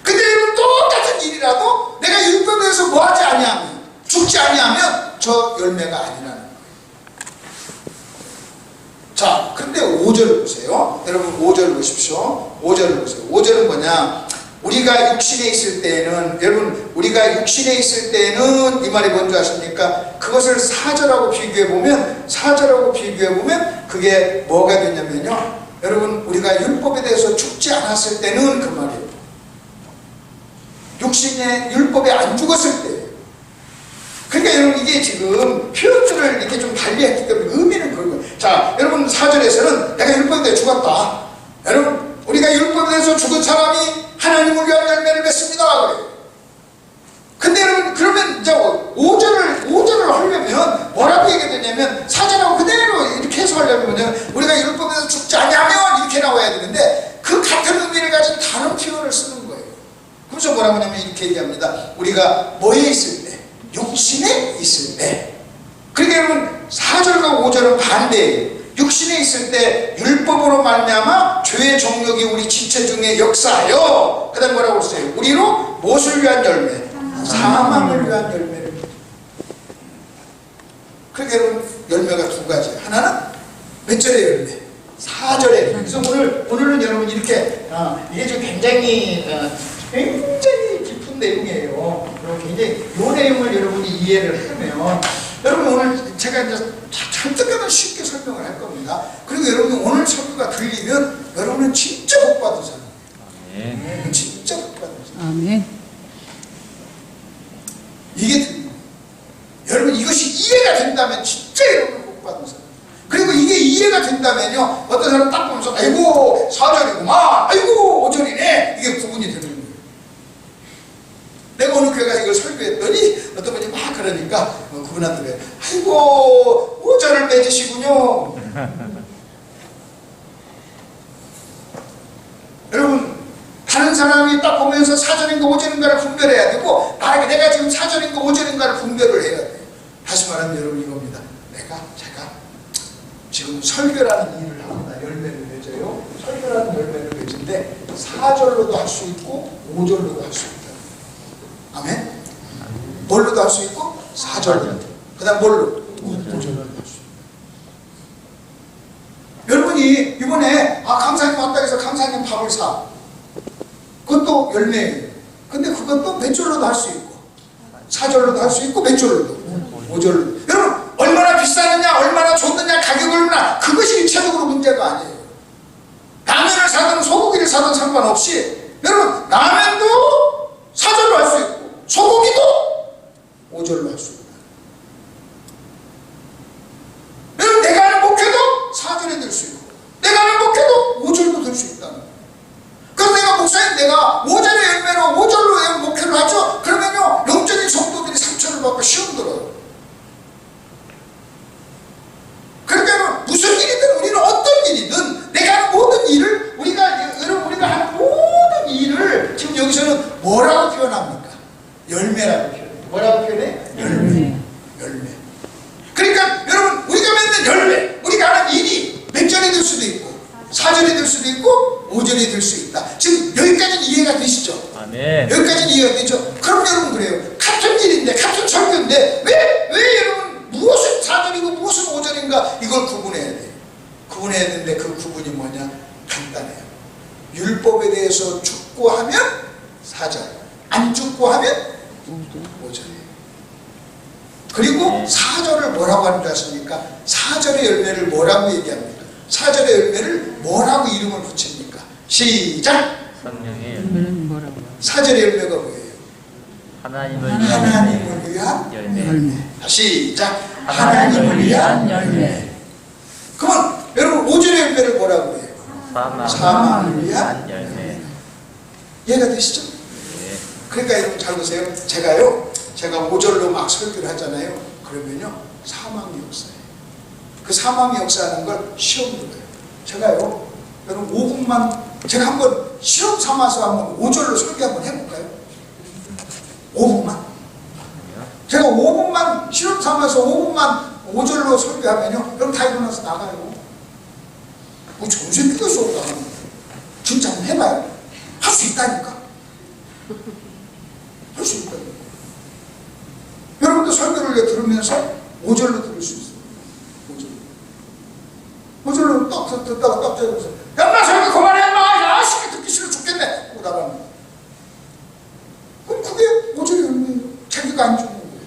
근데 여러분 똑같은 일이라도 내가 율법에 대해서 뭐하지 아니하면, 죽지 아니하면 저 열매가 아니라는 거예요. 자, 근데 5절을 보세요. 여러분 5절을 보십시오. 5절을 보세요. 5절은 뭐냐? 우리가 육신에 있을 때에는, 여러분 우리가 육신에 있을 때는 이 말이 뭔지 아십니까? 그것을 4절하고 비교해보면, 4절하고 비교해보면 그게 뭐가 되냐면요, 여러분 우리가 율법에 대해서 죽지 않았을 때는 그 말이에요. 육신에 율법에 안 죽었을 때. 그러니까 여러분 이게 지금 표현들을 이렇게 좀 달리했기 때문에 의미는 그런 거예요. 자, 여러분 4절에서는 내가 율법에 대해 죽었다. 여러분 우리가 율법에 대해서 죽은 사람이 하나님을 위한 열매를 맺습니다. 그래요. 근데 여러분 그러면 이제 5절을 하려면 뭐라고 얘기되냐면 4절하고 그대로 이렇게 해석하려면 뭐냐면 우리가 율법에 대해서 죽지 않으면 이렇게 나와야 되는데 그 같은 의미를 가진 다른 표현을 쓰는 거예요. 그래서 뭐라고 하냐면 이렇게 얘기합니다. 우리가 뭐에 있을 때? 육신에 있을 때. 그러니까 여러분 4절과 5절은 반대예요. 육신에 있을 때 율법으로 말미암아 죄의 정욕이 우리 지체 중에 역사하여, 그 다음 뭐라고 했어요? 우리로 무엇을 위한 열매? 사망을 위한 열매를. 그러니까 여러분 열매가 두 가지. 하나는 몇 절의 열매? 4절의 열매. 그래서 오늘은 여러분 이렇게 이게 지금 굉장히 깊은 내용이에요. 굉장히 이 내용을 여러분이 이해를 하면 여러분 오늘 제가 이제 잔뜩하면 쉽게 설명을 할 겁니다. 그리고 여러분 오늘 설교가 들리면 여러분은 진짜 복 받은 사람. 아멘. 진짜 복 받은 사람. 아멘. 이게 들려요. 여러분 이것이 이해가 된다면 진짜 여러분 복 받은 사람. 그리고 이게 이해가 된다면요, 어떤 사람 딱 보면서 아이고 4절이구만, 아이고 5절이네, 이게 구분이 되는 거예요. 내가 어느 교회 가서 이걸 설교했더니 어떤 분이 막 그러니까 그분한테 아이고 5절을 맺으시군요. 여러분 다른 사람이 딱 보면서 4절인가 5절인가를 분별해야 되고 내가 지금 4절인가 5절인가를 분별을 해야 돼요. 다시 말하면 여러분 이겁니다. 제가 지금 설교라는 일을 합니다. 열매를 맺어요. 설교라는 열매를 맺는데 4절로도 할 수 있고 5절로도 할 수 있다. 아멘? 뭘로도 할 수 있고 4절로. 그 다음 뭘로? 5절로 할 수 있고. 여러분이 이번에 강사님 왔다 해서 강사님 밥을 사. 그것도 열매예요. 근데 그것도 몇 절로도 할 수 있고 4절로도 할 수 있고 몇 절로도 5절로도. 여러분 얼마나 비싸느냐, 얼마나 좋느냐, 가격이 얼마나, 그것이 일차적으로 문제가 아니에요. 라면을 사든 소고기를 사든 상관없이 여러분 라면도 4절로 할 수 있고 소고기도 5절로 할 수 있다. 여러분 내가 하는 목회도 4절에 들 수 있고 내가 하는 목회도 5절도 들 수 있다는 거예요. 그래서 내가 목사님 내가 5절의 열매로 5절로 목회를 하죠. 그러면요 영적인 성도들이 상처를 받고 시험 들어요. 그러니까 무슨 일이든 우리는 어떤 일이든 내가 하는 모든 일을 우리가 하는 모든 일을 지금 여기서는 뭐라고 표현합니까? 열매라고 표현해요. 뭐라고 표현해? 열매. 수도 있고 4절이 될 수도 있고 5절이 될 수 있다. 지금 여기까지는 이해가 되시죠? 아멘. 여기까지는 이해가 되죠? 그럼 여러분 그래요. 같은 일인데 같은 설교인데 왜 여러분 무엇은 4절이고 무엇은 5절인가 이걸 구분해야 돼요. 구분해야 되는데 그 구분이 뭐냐? 간단해요. 율법에 대해서 죽고 하면 4절, 안 죽고 하면 5절이에요. 그리고 4절을 뭐라고 하는 줄 아십니까? 4절의 열매를 뭐라고 얘기합니까? 4절의 열매를 뭐라고 이름을 붙입니까? 시작! 성령의 열매는 뭐라고? 4절의 열매가 뭐예요? 하나님을 위한 열매. 시작! 하나님을 위한 열매. 그러면 여러분 5절의 열매를 뭐라고 해요? 사망을 위한 열매. 이해가 되시죠? 네. 그러니까 여러분 잘 보세요. 제가 5절로 막 설교를 하잖아요. 그러면요 사망의 역사예요. 그 사망의 역사하는 걸 시험 들어요. 제가요 여러분 5분만 제가 한번 시험 삼아서 한번 5절로 설교 한번 해볼까요? 5분만. 제가 5분만 시험 삼아서 5분만 5절로 설교하면요 여러분 다 일어나서 나가요. 뭐 전생기가 쏘고 나가는 거예요. 진짜 한번 해봐요. 할 수 있다니까. 할 수 있다니까. 여러분도 설교를 들으면서 5절로 들을 수 있어요. 5절로 딱 듣다가 딱 들으면서 야, 나 설교 그만해, 야, 시계 듣기 싫어 죽겠네. 하고 나가는 거예요. 그럼 그게 5절의 열매예요. 자기가 안 죽는 거예요.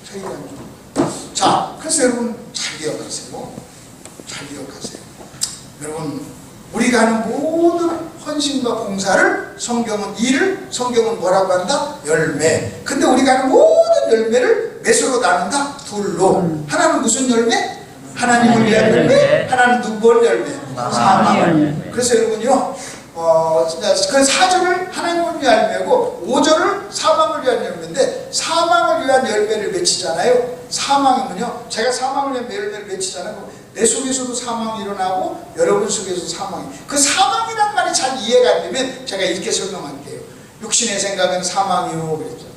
자기가 안 죽는 거예요. 자, 그래서 여러분 잘 기억하세요. 잘 기억하세요. 여러분, 우리가 하는 모든 헌신과 봉사를 성경은 뭐라고 한다? 열매. 근데 우리가 하는 모든 열매를 몇으로 나눈다? 둘로. 하나는 무슨 열매? 하나님을 위한 열매. 하나는 누구의 열매? 사망의 열매. 그래서 여러분요, 그 4절을 하나님을 위한 열매고 5절을 사망을 위한 열매인데 사망을 위한 열매를 맺히잖아요. 사망이면요, 제가 사망을 위한 열매를 맺히잖아요. 내 속에서도 사망이 일어나고 여러분 속에서도 사망이. 그 사망이란 말이 잘 이해가 안 되면 제가 이렇게 설명할게요. 육신의 생각은 사망이요 그랬잖아요.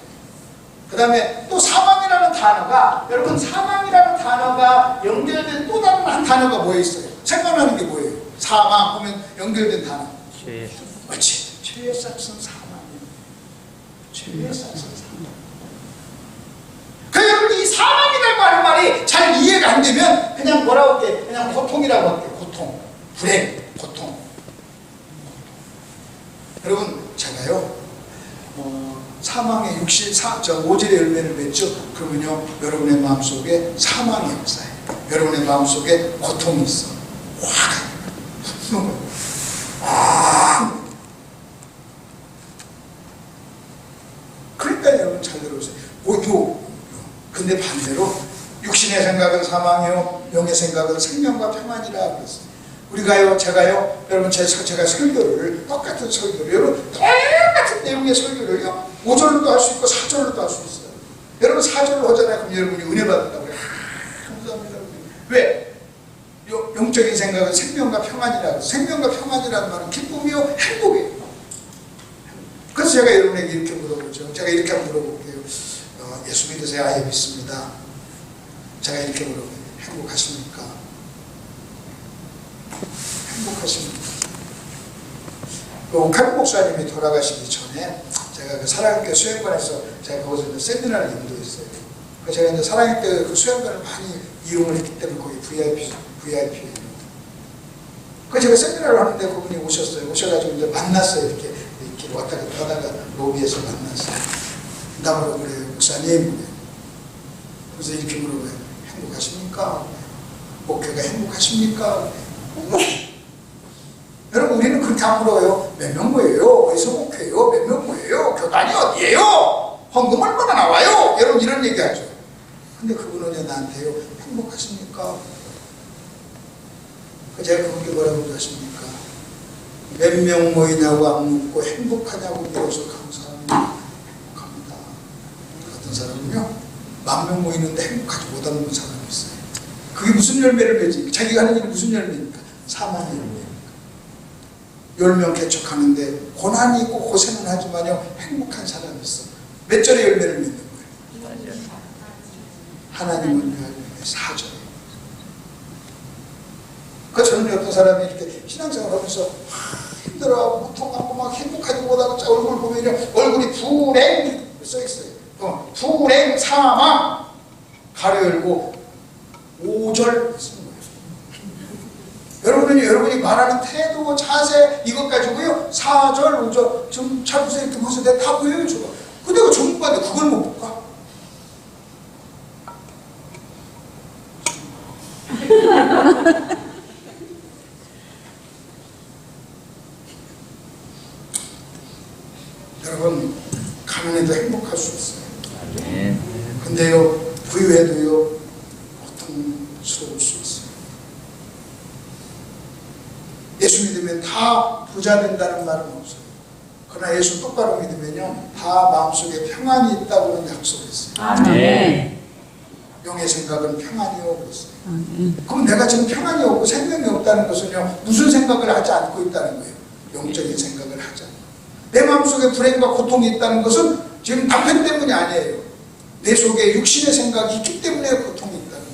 그 다음에 또 사망이라는 단어가, 여러분 사망이라는 단어가 연결된 또 다른 한 단어가 뭐에 있어요? 생각나는 게 뭐예요? 사망 하면 연결된 단어. 죄. 그렇지. 죄의 싹은 사망이에요. 죄의 싹은 사망. 그러니까 여러분 이 사망이라고 하는 말이 잘 이해가 안 되면 그냥 뭐라고 할게? 그냥 고통이라고 할게요. 고통, 불행, 고통. 여러분 제가요 사망의 5절의 열매를 맺죠. 그러면요 여러분의 마음속에 사망의 역사예요. 여러분의 마음속에 고통이 있어. 그러니까 여러분 잘 들어보세요. 근데 반대로 육신의 생각은 사망이요 영의 생각은 생명과 평안이라 그랬어요. 우리가요, 제가요, 여러분 제가 설교를 똑같은 설교를 여러분 똑같은 내용의 설교를요 5절로도 할 수 있고 4절로도 할 수 있어요. 여러분 4절로 하잖아요. 그럼 여러분이 은혜 받는다고 그래요. 감사합니다. 왜? 영적인 생각은 생명과 평안이라고. 생명과 평안이라는 말은 기쁨이요 행복이에요. 그래서 제가 여러분에게 이렇게 물어보죠. 제가 이렇게 한번 물어볼게요. 예수 믿으세요? 아예 믿습니다. 제가 이렇게 물어봐요. 행복하십니까? 행복하십니까? 오카리 목사님이 돌아가시기 전에 제가 그 사랑교회 수행관에서 제가 거기서 세미나를 인도했어요. 제가 이제 사랑교회 그 수행관을 많이 이용을 했기 때문에 거기 VIP예요. 그 제가 세미나를 하는데 그분이 오셨어요. 오셔가지고 이제 만났어요. 이렇게 왔다 갔다 하다가 로비에서 만났어요. 나보고 그래요. 목사님. 그래서 이렇게 물어봐요. 행복하십니까? 목회가 행복하십니까? 여러분 우리는 그렇게 안 물어요. 몇 명 모여요? 어디서 목회요? 몇 명 모여요? 교단이 어디예요? 헌금 얼마나 나와요? 여러분 이런 얘기하죠. 근데 그분은 나한테요. 행복하십니까? 제가 그분께 뭐라고 하십니까? 몇 명 모이냐고 안 묻고 행복하냐고 물어서 감사합니다. 행복합니다. 어떤 사람은요 10,000명 모이는데 행복하지 못하는 사람이 있어요. 그게 무슨 열매를 맺지? 자기가 하는 일이 무슨 열매입니까? 사망의 열매입니까? 10명 개척하는데 고난이 있고 고생은 하지만요 행복한 사람이 있어. 몇 절의 열매를 맺는 거예요? 하나님을 위한 열매 4절. 그 저는 어떤 사람이 이렇게 신앙생활 하면서 힘들어하고 고통하고 막 행복하지 못하고 얼굴 보면 얼굴이 불행 써있어요. 불행 사망 가려 열고 5절 쓰는 거예요. 여러분이 말하는 태도, 자세 이것 가지고요 4절, 5절 좀 잘 보세요. 이렇게 보세요. 내가 다 보여요. 근데 그 좋은 건데 그걸 못 볼까? 여러분 가난해도 행복할 수 있어요. 아멘. 근데요 부유해도요 고통스러울 수 있어요. 예수 믿으면 다 부자 된다는 말은 없어요. 그러나 예수 똑바로 믿으면요 다 마음속에 평안이 있다고는 약속했어요. 아멘. 영의 생각은 평안이요 그랬어요. 아멘. 그럼 내가 지금 평안이 없고 생명이 없다는 것은요 무슨 생각을 하지 않고 있다는 거예요. 영적인 생각을 하지 않고. 내 마음속에 불행과 고통이 있다는 것은 지금 남편 때문이 아니에요. 내 속에 육신의 생각이 있기 때문에 고통이 있다는 거예요.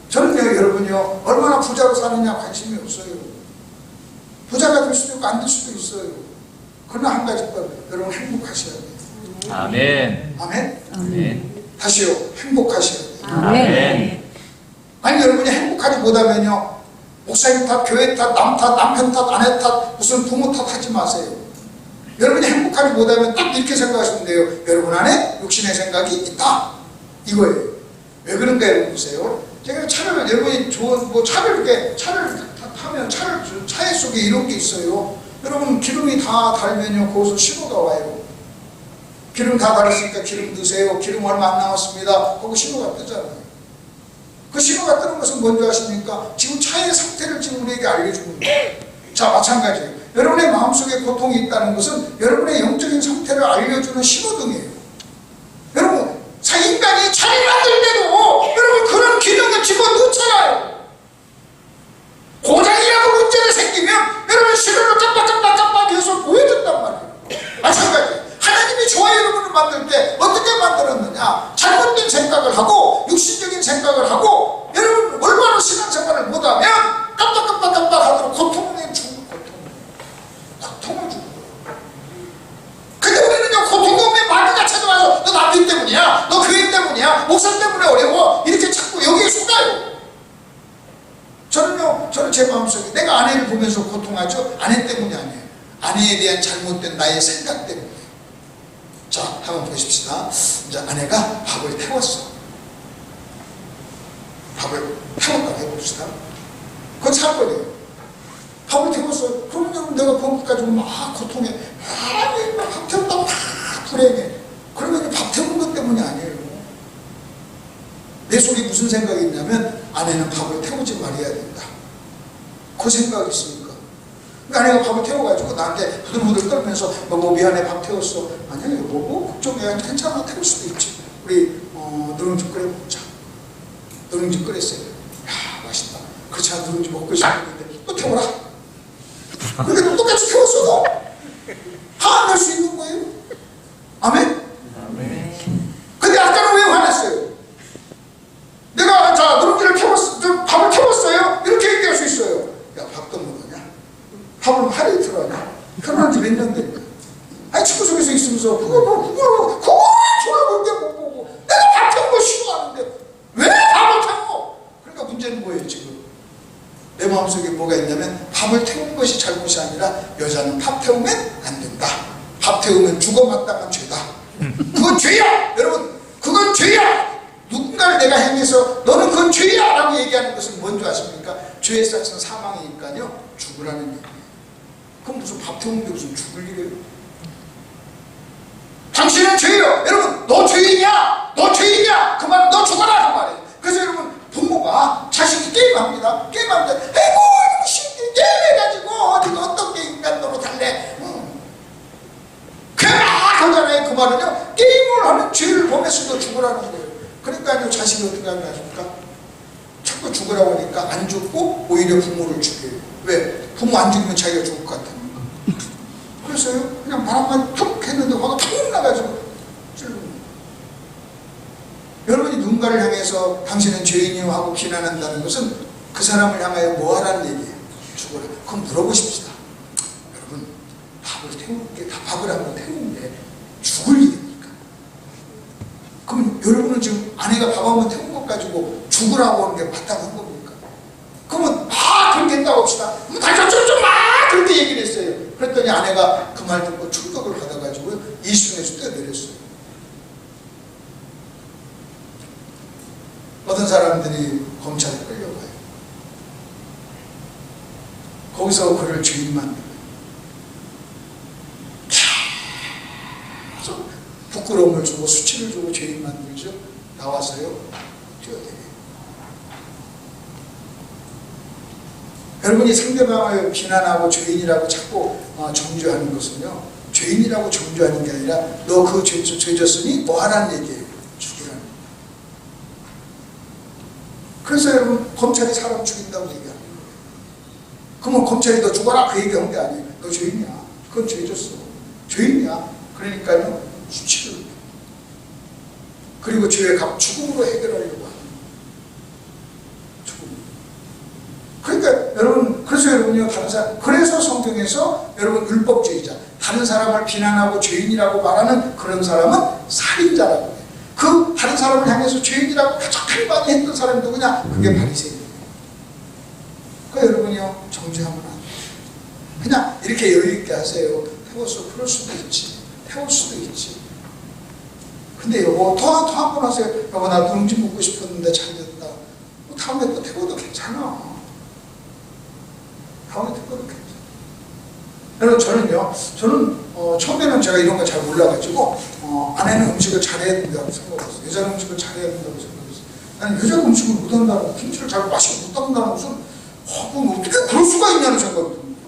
저는요 여러분요 얼마나 부자로 사느냐 관심이 없어요. 부자가 될 수도 있고 안 될 수도 있어요. 그러나 한 가지 것 여러분 행복하셔야 돼요. 아멘. 아멘? 아멘. 다시요 행복하셔야 돼요. 아멘. 아니 여러분이 행복하지 못하면요 목사님 탓, 교회 탓, 남 탓, 남편 탓, 아내 탓, 무슨 부모 탓 하지 마세요. 여러분이 행복하지 못하면 딱 이렇게 생각하시면 돼요. 여러분 안에 육신의 생각이 있다 이거예요. 왜 그런가 여러분 보세요. 제가 차를 여러분이 좋은 차를 타면 차에 속에 이런 게 있어요. 여러분 기름이 다 달면요 거기서 신호가 와요. 기름 다 달았으니까 기름 넣으세요. 기름 얼마 안 남았습니다 하고 신호가 뜨잖아요. 그 신호가 뜨는 것은 뭔지 아십니까? 지금 차의 상태를 지금 우리에게 알려주는 거예요. 자 마찬가지예요. 여러분의 마음속에 고통이 있다는 것은 여러분의 영적인 상태를 알려주는 신호등이에요. 여러분 인간이 차를 만들 때도 여러분 그런 기능을 집어넣잖아요. 고장이라고 문제가 생기면 여러분 신호를 깜빡깜빡깜빡 해서 보여준단 말이에요. 마찬가지예요. 하나님이 저와 여러분을 만들 때 어떻게 만들었느냐? 잘못된 생각을 하고 육신적인 생각을 하고 여러분 얼마나 신앙생활을 못하면 깜빡깜빡깜빡 하도록 고통을 주는 고통을 주는 거예요. 근데 우리는요 고통이 오면 마귀가 찾아와서 너 남편 때문이야, 너 교회 때문이야, 목사 때문에 어려워 이렇게 자꾸 여기에 속아요. 저는 제 마음속에 내가 아내를 보면서 고통하죠. 아내 때문이 아니에요. 아내에 대한 잘못된 나의 생각 때문에. 자, 한번 보십시다. 이제 아내가 밥을 태웠어. 밥을 태웠다고 해봅시다. 그건 사건이에요. 밥을 태웠어. 그러면 여러분 내가 그것 가지고 막 고통해. 아니, 밥 태웠다고 막 불행해. 그러면 밥 태운 것 때문이 아니에요. 내 속에 무슨 생각이 있냐면 아내는 밥을 태우지 말아야 된다. 그 생각이 있으니까. 아내가 밥을 태워가지고 나한테 부들부들 떨면서 뭐 미안해 밥 태웠어. 아니야 뭐 걱정해. 괜찮아 태울 수도 있지. 우리 누룽지 끓여 먹자. 누룽지 끓였어요. 야 맛있다. 그렇지 않아 누룽지 먹고 싶었는데 또 태워라. 근데 똑같이 태웠어도 화 안 날 수 있는 거예요. 아멘? 아멘. 근데 아까는 왜 화냈어요? 내가 자 누룽지를 태웠어, 밥을 태웠어요. 이렇게 얘기할 수 있어요. 야 밥도 먹었냐? 밥을 하루 이틀 하냐? 결혼한 지 몇 년 됐냐? 아니 친구 속에서 있으면서 그걸 좋아하는 게못 보고 내가 밥 태운 거 싫어하는데 왜 밥을 태워? 그러니까 문제는 뭐예요 지금? 내 마음속에 뭐가 있냐면 밥을 태우는 것이 잘못이 아니라 여자는 밥 태우면 안 된다. 밥 태우면 죽어 마땅한 죄다. 그건 죄야. 여러분 그건 죄야. 누군가를 내가 행해서 너는 그건 죄야 라고 얘기하는 것은 뭔지 아십니까? 죄의 싹은 사망이니까요 죽으라는 얘기예요. 그럼 무슨 밥 태우는데 무슨 죽을 일이에요? 당신은 죄예요. 여러분 너 죄이냐? 너 죄이냐? 그 말은 너 죽어라 그 말이에요. 그래서 여러분 부모가 자식이 게임합니다. 게임하는데 아이고 이거 신기 게임해가지고 어디가 어떻게 인간도로 달래 그냥 하잖아요. 그 말은요 게임을 하면 죄를 범했어도 죽으라는 거예요. 그러니까요 자식이 어떻게 하는 거 아십니까? 자꾸 죽으라고 하니까 안 죽고 오히려 부모를 죽여요. 왜? 부모 안 죽이면 자기가 죽을 것 같아요. 그래서요 그냥 바람만 툭 했는데 화가 툭 나가지고 찔르는 거예요. 여러분이 누군가를 향해서 당신은 죄인이요 하고 비난한다는 것은 그 사람을 향하여 뭐 하라는 얘기예요? 죽어라. 그럼 물어보십시다. 여러분, 밥을 한번 태우는데 죽을 일입니까? 그럼 여러분은 지금 아내가 밥 한번 태운 것 가지고 죽으라고 하는 게 마땅한 겁니까? 그러면 막 그렇게 했다고 합시다. 그럼 다시 막 그렇게 얘기를 했어요. 그랬더니 아내가 그 말 듣고 충격을 받아가지고 이승에서 뛰어내렸어요. 어떤 사람들이 검찰에 끌려가요. 거기서 그를 죄인 만들어요. 계속 부끄러움을 주고 수치를 주고 죄인 만들죠. 나와서요 뛰어내려요. 여러분이 상대방을 비난하고 죄인이라고 자꾸 정죄하는 것은요, 죄인이라고 정죄하는 게 아니라 너 그 죄 졌으니 뭐 하라는 얘기예요? 죽이라는. 그래서 여러분, 검찰이 사람 죽인다고 얘기하는 거예요. 그러면 검찰이 너 죽어라 그 얘기한 게 아니에요. 너 죄인이야. 그건 죄 졌어. 죄인이야. 그러니까요 수치를, 그리고 죄의 값 죽음으로 해결하려고 하는 거예요. 죽음. 그러니까 여러분, 그래서 여러분이요, 다른 사람, 그래서 성경에서 여러분 율법주의자, 다른 사람을 비난하고 죄인이라고 말하는 그런 사람은 살인자라고 해요. 그 다른 사람을 향해서 죄인이라고 가장 많이 했던 사람이 누구냐? 그게 바리새인이에요. 그러니까 여러분이요, 정죄하면 안 돼요. 그냥 이렇게 여유있게 하세요. 태워서 그럴 수도 있지. 태울 수도 있지. 근데 여보, 더 한 번 하세요. 여보, 나 누룽지 먹고 싶었는데 잘 됐다. 다음에 또 태워도 괜찮아. 다음에 태워도 괜찮아. 여러분, 저는 처음에는 제가 이런 거 잘 몰라가지고 아내는 음식을 잘해야 된다고 생각했어요. 여자는 음식을 잘해야 된다고 생각했어요. 나는 여자가 음식을 못한다는, 김치를 잘 맛있게 못한다는 것은 그럼 어떻게 그럴 수가 있냐는 생각이 듭니다.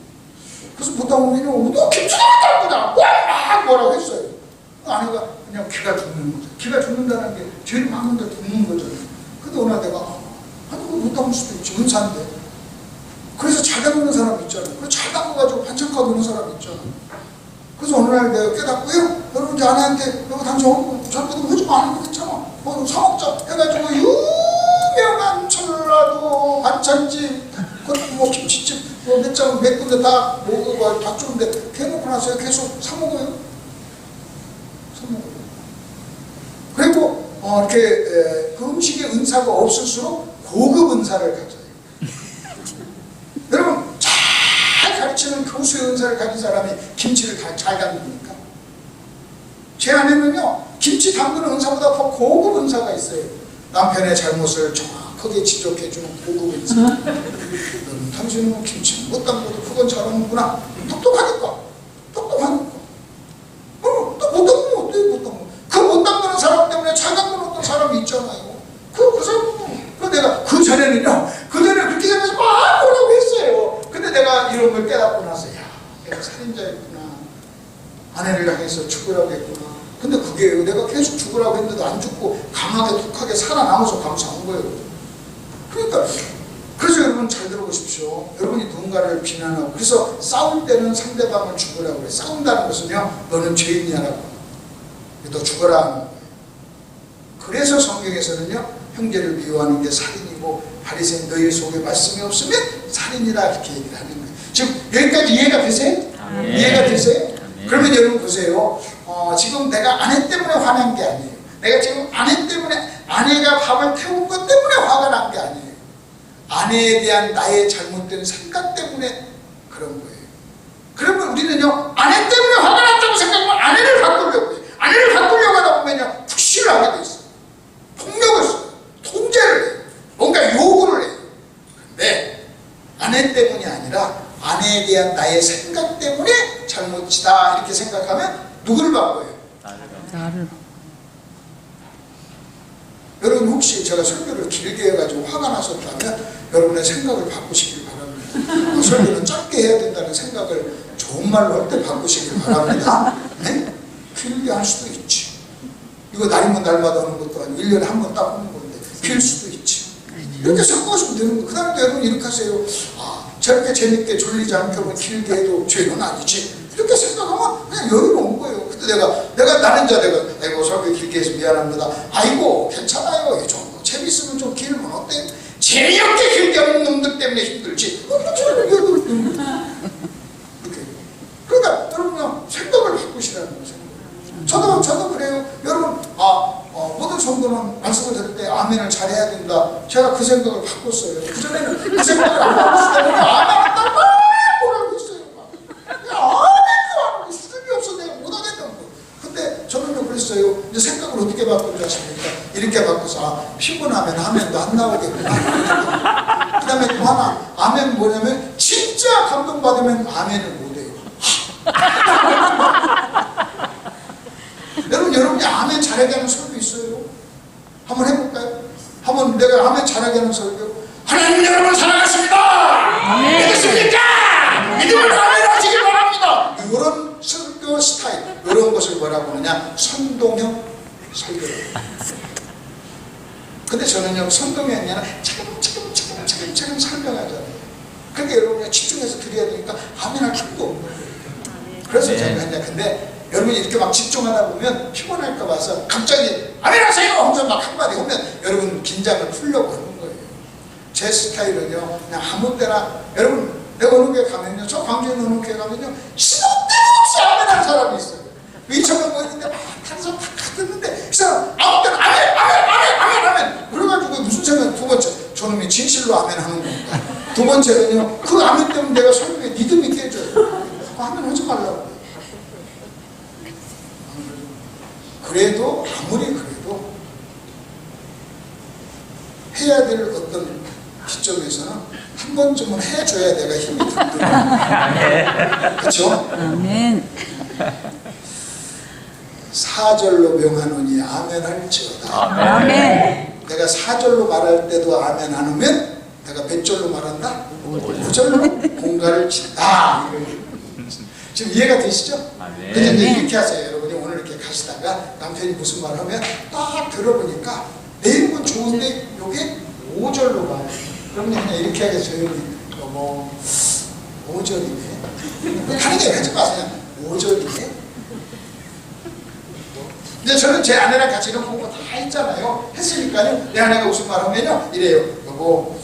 그래서 못하면 너 김치가 못할 거다! 막 뭐라고 했어요. 아내가 그냥 기가 죽는 거죠. 기가 죽는다는 게 죄를 막는데 죽는 거잖아요. 근데 어느 날 내가 아니 그거 못하면 수도 있지. 은사인데. 그래서 잘 담그는 사람 있잖아요. 그래서 잘 담궈가지고 반찬가 넣는 사람 있잖아요. 그래서 어느 날 내가 깨닫고요. 여러분 이제 아내한테 여보 당신 잘못하면 해주면 안 하는 거 있잖아. 사먹자 해가지고 유명한 전라도 반찬집, 뭐 김치집 몇 장 몇 군데 다 먹어봐 다 주는데 해놓고 나서 계속 사 먹어요. 사 먹어요. 그리고 이렇게 그 음식에 은사가 없을수록 고급 은사를 가져요. 여러분, 잘 가르치는 교수의 은사를 가진 사람이 김치를 잘 담깁니까? 제 아내는요, 김치 담그는 은사보다 더 고급 은사가 있어요. 남편의 잘못을 정확하게 지적해주는 고급 은사. 당신은 김치 못 담궈도 그건 잘하는구나. 똑똑하니까. 똑똑하니까. 또 못 담그면 어때요? 못 담그면. 그 못 담그는 사람 때문에 잘 담그는 어떤 사람이 있잖아요. 그 사람은, 내가 그 전에는요, 그 전에 그렇게 생각해서 막 뭐라고 했어요. 근데 내가 이런 걸 깨닫고 나서, 야, 내가 살인자였구나. 아내를 향해서 죽으라고 했구나. 근데 그게 내가 계속 죽으라고 했는데도 안 죽고 강하게 툭하게 살아남아서 감사한 거예요. 그러니까, 그래서 여러분 잘 들어보십시오. 여러분이 누군가를 비난하고, 그래서 싸울 때는 상대방을 죽으라고 그래. 싸운다는 것은요, 너는 죄인이야라고. 너 죽어라 하는 거예요. 그래서 성경에서는요, 형제를 미워하는 게 살인이고 바리새인 너희 속에 말씀이 없으면 살인이라 이렇게 얘기를 하는 거예요. 지금 여기까지 이해가 되세요? 아멘. 이해가 되세요? 아멘. 그러면 여러분 보세요. 지금 내가 아내 때문에 화난 게 아니에요. 내가 지금 아내 때문에, 아내가 밥을 태운 것 때문에 화가 난 게 아니에요. 아내에 대한 나의 잘못된 생각 때문에 그런 거예요. 그러면 우리는요, 아내 때문에 화가 났다고 생각하면 아내를 바꾸려고 해요. 아내를 바꾸려고 하다 보면요, 푸시를 하게 돼 있어요. 폭력을 써요. 통제를 해요. 뭔가 요구를 해요. 근데 아내 때문이 아니라 아내에 대한 나의 생각 때문에 잘못이다 이렇게 생각하면 누구를 바꿔요? 나를. 여러분 혹시 제가 설교를 길게 해가지고 화가 나셨다면 여러분의 생각을 바꾸시길 바랍니다. 설교는 짧게 해야 된다는 생각을 좋은 말로 할 때 바꾸시길 바랍니다. 네? 길게 할 수도 있지. 이거 날이면 날마다 하는 것도 아니고 1년에 한 번 딱 하는 건데 길 수도 있지. 이렇게 생각하시면 되는 거예요. 그 다음에 여러분 이렇게 하세요. 저렇게 재밌게 졸리지 않게 하면 길게 해도 죄는 아니지. 이렇게 생각하면 그냥 여유로운 거예요. 근데 내가 나는 아이고 설교 길게 해서 미안합니다. 아이고 괜찮아요. 좀 재밌으면 좀 길면 어때? 재미없게 힘겨운 놈들 때문에 힘들지. 이렇게. 그러니까 여러분 생각을 바꾸시라는 거죠. 저도 그래요. 여러분 모든 성도는 말씀을 들을 때 아멘을 잘해야 된다. 제가 그 생각을 바꿨어요. 그전에는 그 생각을 안 바꿨을 때는 아멘 한다고 뭐라고 했어요. 아멘도 안 하고 수준이 없어 내가 못하겠다는 거. 근데 저는요 그랬어요. 이제 생각을 어떻게 바꾼지 아십니까? 이렇게 바꿔서 피곤하면 아멘도 안 나오겠구나. 그 다음에 또 하나 아멘 뭐냐면 진짜 감동받으면 아멘을 못해요. 여러분이 아멘 잘하게 하는 설교 있어요? 한번 해볼까요? 한번 내가 아멘 잘하게 하는 설교. 하나님 여러분 사랑하십니다. 믿으십니까? 믿음을 아멘 하시기 바랍니다. 이런 설교 스타일, 이런 것을 뭐라고 하느냐? 선동형 설교를. 근데 저는요 선동이 아니라 차근차근 설명하잖아요. 그러니까 여러분이 집중해서 드려야 되니까 아멘할 틈도 없는 거예요. 그래서 제가 했냐. 근데 여러분이 이렇게 막 집중하다 보면 피곤할까 봐서 갑자기 아멘 하세요! 하면서 막 한마디 하면 여러분 긴장을 풀려고 하는 거예요. 제 스타일은요 그냥 아무 때나 여러분 내가 어느 교회 가면요 저 광주에 어느 교회 가면요 시도 때없이 아멘 하는 사람이 있어요. 2,000명 모였는데 막 탄성 탁 듣는데 그 사람 아무 때나 아멘 그래가지고 무슨 생각 두 번째 저놈이 진실로 아멘 하는 건가. 두 번째는요 그 아멘 때문에 내가 설교에 믿음이 깨져요. 아멘 하지 말라고. 그래도 아무리 그래도 해야 될 어떤 시점에서는 한 번쯤은 해줘야 내가 힘이 들거든요. 그렇죠? 아멘. 4절로 명하노니 아멘 할지어다. 아멘. 내가 4절로 말할 때도 아멘 안 하면 내가 몇 절로 말한다? 5절로 공갈을 친다. 지금 이해가 되시죠? 근데 이제 이렇게 하세요. 여러분이 오늘 이렇게 가시다가 남편이 무슨 말을 하면 딱 들어보니까 내용은 좋은데 요게 5절로 가요. 그러면 그냥 이렇게 하겠어요. 뭐 5절이네. 다른 얘기 하지 마세요. 5절이네. 근데 저는 제 아내랑 같이 이런 공부 다 했잖아요. 했으니까요. 내 아내가 무슨 말 하면요. 이래요. 여보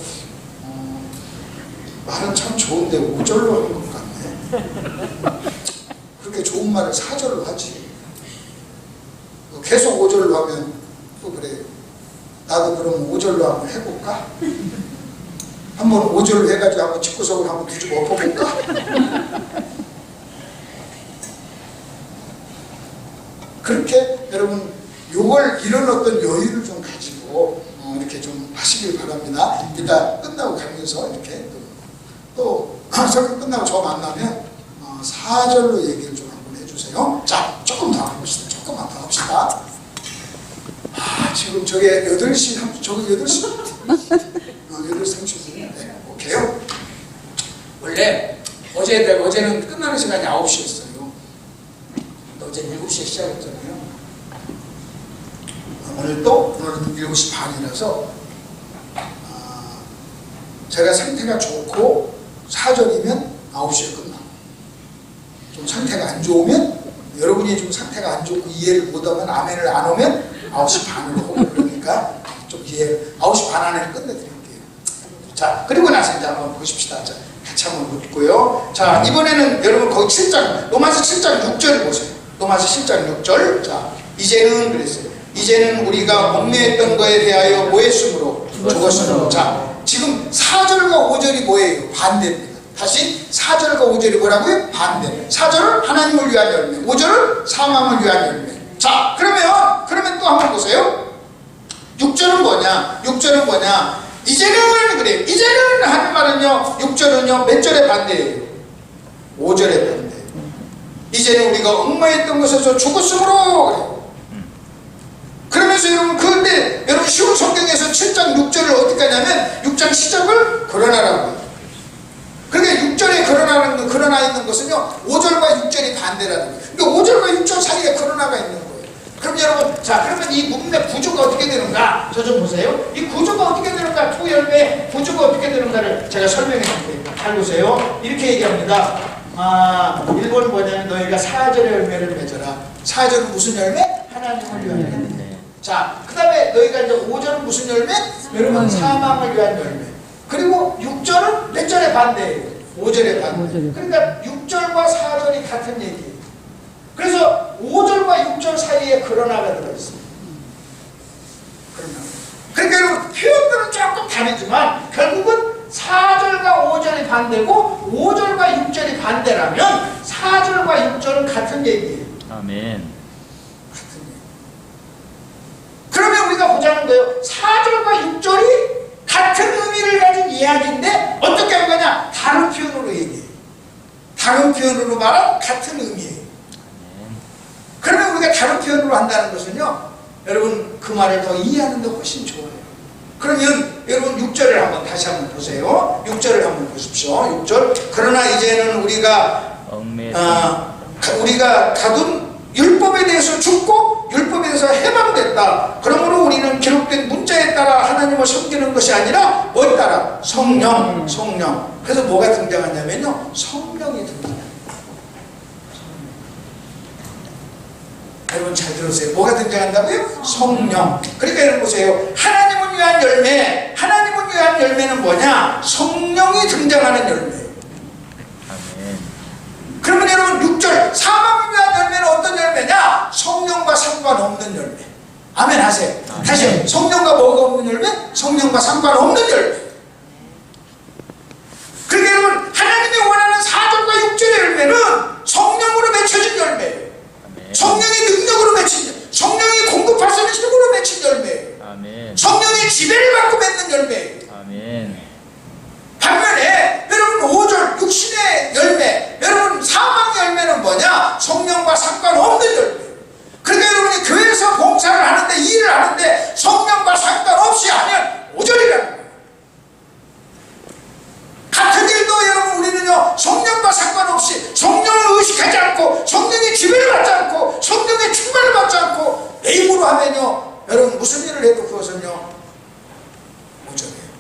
말은 참 좋은데 5절로 하는 것 같네. 그렇게 좋은 말을 4절로 하지. 계속 5절로 하면 또 그래요. 나도 그럼 5절로 한번 해볼까? 한번 5절로 해가지고 한번 집구석을 한번 뒤집어 엎어볼까? 그렇게 여러분 요걸 이런 어떤 여유를 좀 가지고 이렇게 좀 하시길 바랍니다. 이따 끝나고 가면서 이렇게 또 설교 끝나고 저 만나면 4절로 얘기를 좀 한번 해주세요. 자, 조금 더 해봅시다. 조금만 더 합시다. 지금 저게 8시, 저거 8시? 8시 30분. 네, 오케이요. 원래 어제는 끝나는 시간이 9시였어요. 어제는 7시에 시작했잖아요. 오늘은 7시 반이라서 제가 상태가 좋고 4절이면 9시에 끝나. 좀 상태가 안 좋으면 여러분이 좀 상태가 안 좋고 이해를 못하면 아멘을 안 오면 9시 반으로 오고 그러니까 좀 이해 9시 반 안에 끝내드릴게요. 자 그리고 나서 이제 한번 보십시다. 자, 같이 한번 묻고요. 자 이번에는 여러분 거기 7장 로마서 7장 6절 보세요. 로마서 7장 6절. 자 이제는 그랬어요. 이제는 우리가 얽매였던 거에 대하여 뭐 했으므로 죽었으므로. 자 지금 4절과 5절이 뭐예요? 반대입니다. 다시 4절과 5절이 뭐라고요? 반대. 4절은 하나님을 위한 열매, 5절은 사망을 위한 열매. 자 그러면 또 한번 보세요. 6절은 뭐냐? 6절은 뭐냐? 이제는 그래요. 이제는 하는 말은요 6절은요 몇 절의 반대예요? 5절의 반대. 이제는 우리가 얽매였던 것에서 죽었으므로 그래요. 그러면서 여러분 그런데 여러분 쉬운 성경에서 7장 6절을 어떻게 하냐면 6장 시작을 그러나라고 해요. 그러니까 6절에 그러나 있는 것은요 5절과 6절이 반대라는 거예요. 그러니까 5절과 6절 사이에 그러나가 있는 거예요. 그럼 여러분 자 그러면 이 문맥 구조가 어떻게 되는가? 저 좀 보세요. 이 구조가 어떻게 되는가? 투열매 구조가 어떻게 되는가를 제가 설명해 드릴게요. 잘 보세요. 이렇게 얘기합니다. 1번은 뭐냐면 너희가 4절의 열매를 맺어라. 4절은 무슨 열매? 하나님을 위한 열매. 자, 그 다음에 너희가 이제 5절은 무슨 열매? 여러분 사망을 위한 열매. 그리고 6절은 몇 절에 반대예요? 5절에 반대. 5절에. 그러니까 6절과 4절이 같은 얘기예요. 그래서 5절과 6절 사이에 그러나가 들어있어요. 그러나. 그러니까 여러분 표현들은 조금 다르지만 결국은 4절과 5절이 반대고 5절과 6절이 반대라면 4절과 6절은 같은 얘기예요. 아멘. 같은 얘기. 그러면 우리가 보자는 거예요. 4절과 6절이 같은 의미를 가진 이야기인데 어떻게 한 거냐? 다른 표현으로 얘기해요. 다른 표현으로 말한 같은 의미예요. 그러면 우리가 다른 표현으로 한다는 것은요, 여러분 그 말을 더 이해하는 데 훨씬 좋아요. 그러면 여러분 6절을 한번 다시 한번 보세요. 6절을 한번 보십시오. 6절. 그러나 이제는 우리가 가둔 율법에 대해서 죽고 율법에 대해서 해방됐다. 그러므로 우리는 기록된 문자에 따라 하나님을 섬기는 것이 아니라 뭐에 따라? 성령. 그래서 뭐가 등장하냐면요, 성령이 등장합니다. 여러분 잘 들으세요. 뭐가 등장한다고요? 성령. 그러니까 여러분 보세요. 하나님을 위한 열매는 뭐냐? 성령이 등장하는 열매예요. 아멘. 그러면 여러분 6절 사망을 위한 열매는 어떤 열매냐? 성령과 상관없는 열매. 아멘 하세요. 아멘. 다시요. 성령과 뭐가 없는 열매? 성령과 상관없는 열매. 그러니까 여러분 하나님이 원하는 4절과 6절의 열매는 성령으로 맺혀진 열매예요. 성령의 능력으로 맺힌 열매, 성령이 공급할 수 있는 힘으로 맺힌 열매예요. 아멘. 성령의 지배를 받고 맺는 열매예요. 아멘. 반면에 여러분 5절 육신의 열매, 여러분 사망의 열매는 뭐냐? 성령과 상관없는 열매. 그러니까 여러분이 교회에서 봉사를 하는데, 일을 하는데 성령과 상관없이 하면 5절이라는 거예요. 같은 일도 여러분 우리는요, 성령과 상관없이 성령을 의식하지 않고 성령의 지배를 받지 않고 성령의 충만을 받지 않고 내 힘으로 하면요, 여러분 무슨 일을 해도 그것은요 5절이에요.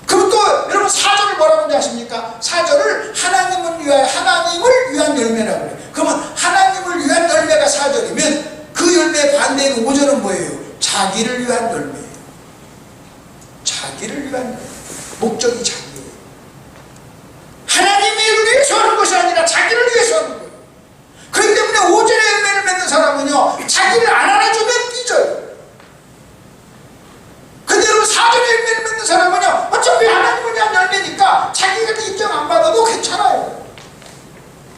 그리고 또 여러분 4절을 뭐라고 하는지 아십니까? 4절을 하나님을 위한 열매라고 그래요. 그러면 하나님을 위한 열매가 4절이면 그 열매의 반대인 5절은 뭐예요? 자기를 위한 열매예요. 자기를 위한 열매. 목적이 자기예요. 하나님을 위해서 하는 것이 아니라 자기를 위해서 하는 거예요. 그렇기 때문에 5절의 열매를 맺는 사람은요, 자기를 안 안아주면 삐져요. 근데 여러분 4절의 열매를 맺는 사람은요, 어차피 하나님을 위한 열매니까 자기가 인정 안 받아도 괜찮아요.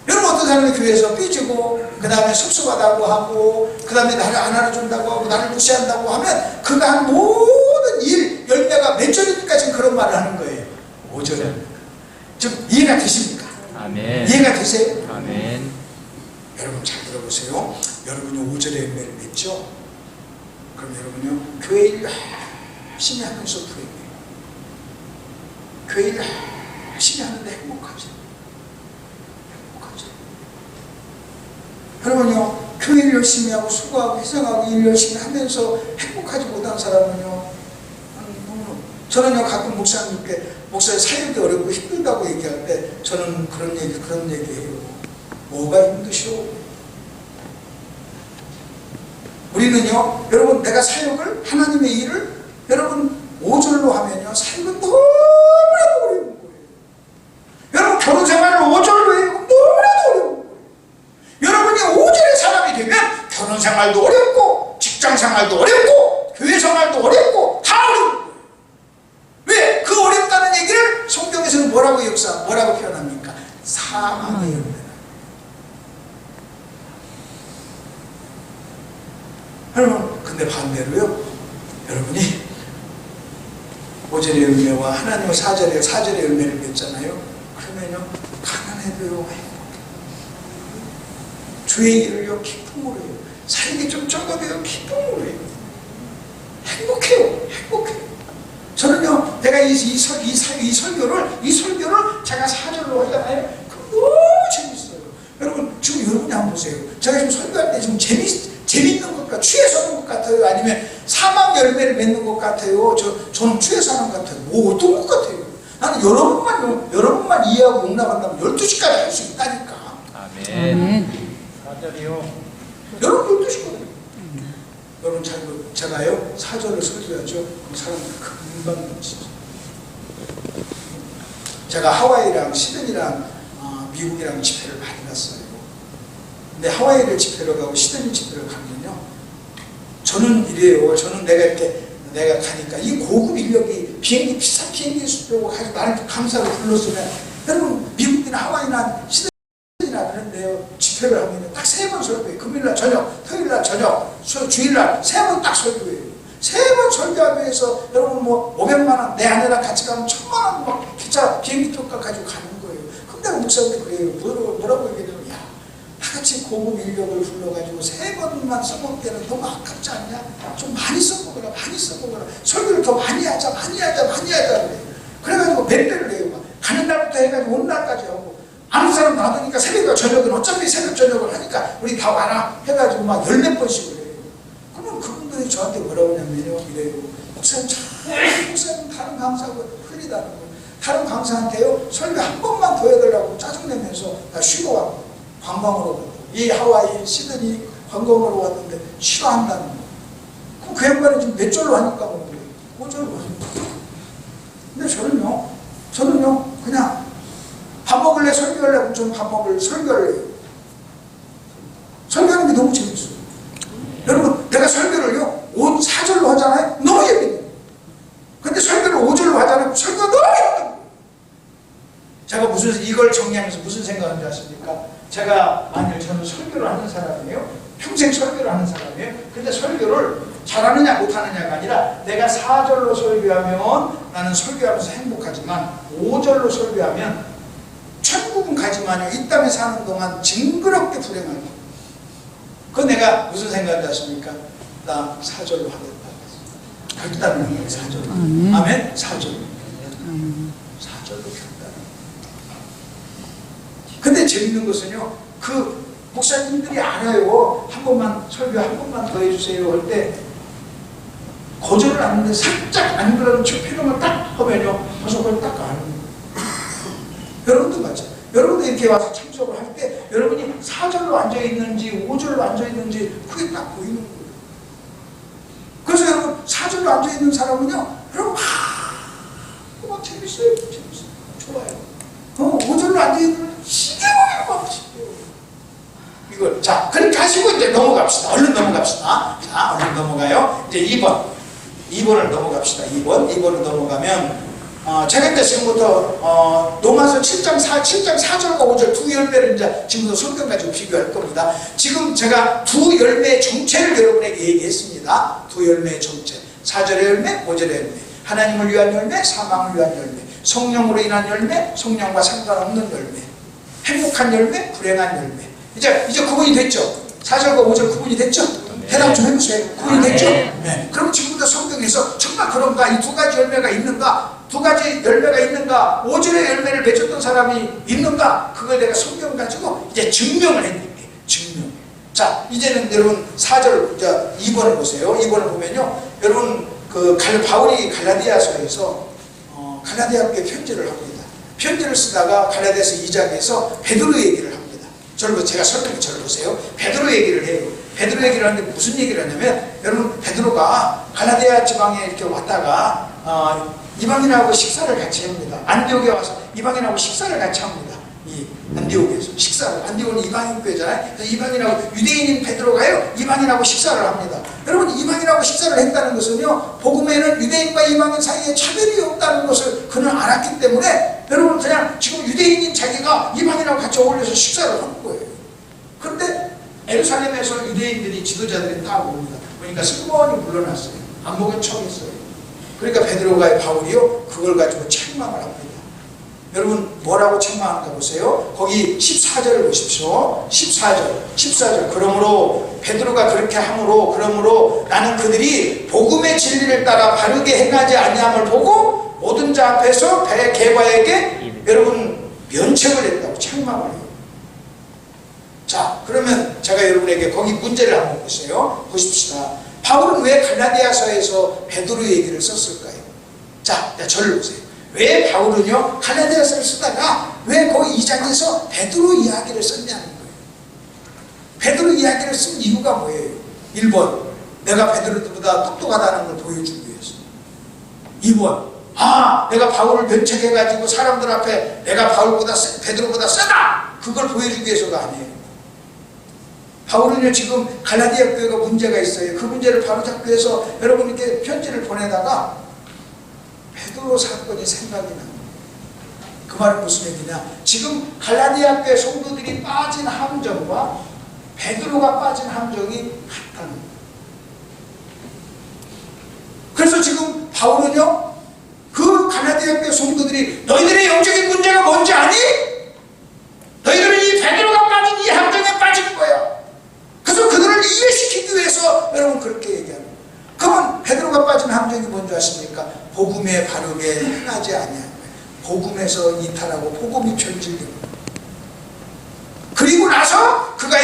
여러분 어떤 사람이 교회에서 삐지고 그 다음에 섭섭하다고 하고 그 다음에 나를 안 안아준다고 하고 나를 무시한다고 하면 그가 한 모든 일 열매가 몇 절이니까 지금 그런 말을 하는 거예요. 5절은. 좀 이해가 되십니까? 아멘. 이해가 되세요? 아멘. 여러분 잘 들어보세요. 여러분이 5절의 열매를 맺죠? 그럼 여러분요, 교회 일 열심히 하면서 부행해요. 교회 일 열심히 하는데 행복하죠. 여러분요, 교회 일 열심히 하고 수고하고 희생하고 일 열심히 하면서 행복하지 못한 사람은요, 저는요 가끔 목사님께 목사의 사역이 어렵고 힘들다고 얘기할 때 저는 그런 얘기해요. 뭐가 힘드시오? 우리는요, 여러분 내가 사역을, 하나님의 일을 여러분 5절로 하면요, 사역은 너무나도 어려운 거예요. 여러분 결혼 생활을 5절로 해요. 너무나도 어려운 거예요. 여러분이 5절의 사람이 되면 결혼 생활도 어렵고 직장 생활도 어렵고 교회 생활도 어렵고 다 어려운 거예요. 왜? 그 어렵다는 얘기를 성경에서는 뭐라고 표현합니까? 사망의 열매다. 여러분 근데 반대로요, 여러분이 5절의 열매와 하나님의 4절의 열매를 맺잖아요. 그러면요, 가난해도요 행복해요. 주의 일을요 기쁨으로 해요. 사역이 좀 적어도요 기쁨으로 해요. 행복해요. 저는요, 내가 이 설교를 제가 4절로 하잖아요. 그럼 너무 재밌어요. 여러분 지금 여러분이 한번 보세요. 제가 지금 설교할 때 지금 재밌는 것 같아요. 취해서 하는 것 같아요. 아니면 사망 열매를 맺는 것 같아요. 저는 취해서 하는 것 같아요. 뭐 어떤 것 같아요? 나는 여러분만 이해하고 용납한다면 12시까지 할 수 있다니까. 아멘. 4절이요. 여러분 12시거든요. 여러분 제가요 4절을 설교하죠. 그럼 사람들 금방 넘치죠. 제가 하와이랑 시드니랑 미국이랑 집회를 많이 갔어요. 근데 하와이를 집회로 가고 시드니 집회를 가면요, 저는 이래요. 저는 내가 가니까 이 고급 인력이 비행기 비싼 비행기 수표고 가서 나를 감사로 불렀으면, 여러분 미국이나 하와이나 시드니나 그런데요, 집회를 하면 딱 3번 설교해요. 금요일날 저녁, 토요일날 저녁, 주일날 3번 딱 설교해요. 3번 설교하면서 여러분 뭐 500만 원, 내 아내랑 같이 가면 1000만 원 막 기차 비행기 표값 가지고 가는 거예요. 근데 목사님이 그래요. 뭐라고 얘기하냐면, 야, 다같이 고급 인력을 불러가지고 3번만 써볼 때는 너무 아깝지 않냐? 좀 많이 써보거라, 많이 써보거라. 설교를 더 많이 하자 그래요. 그래가지고 몇 배를 내요. 막 가는 날부터 해가지고 온 날까지 하고, 아는 사람 놔두니까 새벽과 저녁은 어차피 새벽 저녁을 하니까 우리 다 와라 해가지고 막 10몇 번씩을 해요. 그러면 그분들이 저한테 뭐라고 하냐면요, 이래요. 목사님 다른 강사하고 틀리다는 거예요. 다른 강사한테요 설교 한 번만 더 해달라고 짜증내면서 나 쉬고 왔고, 관광으로 갔고, 이 하와이 시드니 관광으로 왔는데 싫어한다는 거예요. 그럼 그 양반이 지금 몇 절로 하니까 뭐 그래요? 5절로 하니까. 근데 저는요 그냥 밥 먹을래 설교하려고 좀 밥 먹을 설교를 해요. 설교하는 게 너무 재밌어요. 여러분 내가 설교를요 4절로 하잖아요. 너무 예민해요. 근데 설교를 5절로 하잖아요. 설교가 너무 예민해요. 제가 이걸 정리하면서 무슨 생각을 하십니까? 제가 만일 저는 설교를 하는 사람이에요. 평생 설교를 하는 사람이에요. 근데 설교를 잘하느냐 못하느냐가 아니라, 내가 4절로 설교하면 나는 설교하면서 행복하지만 5절로 설교하면 천국은 가지만요 이 땅에 사는 동안 징그럽게 불행할 거예요. 그건 내가 무슨 생각을 하십니까? 나 4절로 하겠다. 결단을 해요. 4절로. 아멘? 4절로. 4절로 결단. 근데 재밌는 것은요, 그 목사님들이 알아요. 한 번만 설교 한 번만 더 해주세요 할 때 거절을 안 하는데, 살짝 안 그러는 척 필요만 딱 하면요 벌써 그걸 딱 아는 거예요. 여러분도 맞죠? 여러분도 이렇게 와서 참석을 할 때 여러분이 4절로 앉아있는지 5절로 앉아있는지 그게 딱 보이는 거예요. 그래서 여러분 4절로 앉아있는 사람은요, 여러분 막 재밌어요. 좋아요. 5절로 앉아있는 시계모양 막 시계요. 이걸 자 그렇게 하시고 이제 넘어갑시다. 얼른 넘어갑시다. 자 얼른 넘어가요. 이제 2번을 넘어갑시다. 2번을 넘어가면 제가 이제 지금부터 로마서 7장 4절과 5절 두 열매를 이제 지금부터 성경 가지고 비교할 겁니다. 지금 제가 두 열매의 정체를 여러분에게 얘기했습니다. 두 열매의 정체. 4절의 열매, 5절의 열매. 하나님을 위한 열매, 사망을 위한 열매. 성령으로 인한 열매, 성령과 상관없는 열매. 행복한 열매, 불행한 열매. 이제 구분이 됐죠? 4절과 5절 구분이 됐죠? 대답 좀 해보세요. 구분이 됐죠? 네. 그럼 지금부터 성경에서 정말 그런가? 이 두 가지 열매가 있는가? 두 가지 열매가 있는가? 5절의 열매를 맺었던 사람이 있는가? 그걸 내가 성경 가지고 이제 증명을 했는데, 증명. 자, 이제는 여러분 4절, 2번을 보세요. 2번을 보면요. 여러분, 바울이 갈라디아서에서 갈라디아 교회 편지를 합니다. 편지를 쓰다가 갈라디아서 2장에서 베드로 얘기를 합니다. 제가 설명을 잘 보세요. 베드로 얘기를 해요. 베드로 얘기를 하는데 무슨 얘기를 하냐면, 여러분 베드로가 갈라디아 지방에 이렇게 왔다가 이방인하고 식사를 같이 합니다. 안디옥에 와서 이방인하고 식사를 같이 합니다. 이 안디옥에서 안디옥은 이방인 교회잖아요. 그래서 이방인하고, 유대인인 베드로가요 이방인하고 식사를 합니다. 여러분 이방인하고 식사를 했다는 것은요, 복음에는 유대인과 이방인 사이에 차별이 없다는 것을 그는 알았기 때문에, 여러분 그냥 지금 유대인인 자기가 이방인하고 같이 어울려서 식사를 하는 거예요. 그런데 예루살렘에서 유대인들이, 지도자들이 딱 옵니다. 그러니까 승무원이 물러났어요. 안목에 처했어요. 그러니까 베드로가, 바울이요 그걸 가지고 책망을 합니다. 여러분 뭐라고 책망한가 보세요. 거기 14절을 보십시오. 14절. 그러므로 베드로가 그렇게 함으로, 그러므로 나는 그들이 복음의 진리를 따라 바르게 행하지 아니함을 보고 모든 자 앞에서 게바에게 여러분 면책을 했다고 책망을 해요. 자, 그러면 제가 여러분에게 거기 문제를 한번 보세요. 보십시다. 바울은 왜 갈라디아서에서 베드로 얘기를 썼을까요? 자, 저를 보세요. 왜 바울은요 갈라디아서를 쓰다가 왜 거기 2장에서 베드로 이야기를 썼냐는 거예요. 베드로 이야기를 쓴 이유가 뭐예요? 1번, 내가 베드로보다 똑똑하다는 걸 보여주기 위해서. 2번, 내가 바울을 면책해가지고 사람들 앞에 내가 베드로보다 세다! 그걸 보여주기 위해서가 아니에요. 바울은요, 지금 갈라디아 교회가 문제가 있어요. 그 문제를 바로잡기 위해서 여러분께 편지를 보내다가 베드로 사건이 생각이 납니다. 그 말은 무슨 얘기냐? 지금 갈라디아 교회 성도들이 빠진 함정과 베드로가 빠진 함정이 같다는 거예요. 그래서 지금 바울은요, 그 갈라디아 교회 성도들이 너희들의 영적인 문제가 뭔지 아니? 너희들은 이 베드로가 빠진 이 함정에 빠진 거야. 그래서 그들을 이해시키기 위해서 여러분 그렇게 얘기합니다. 그러면 베드로가 빠진 함정이 뭔지 아십니까? 복음에 바르게 행하지 아니한 거예요. 복음에서 이탈하고 복음이 변질됩니다. 그리고 나서 그가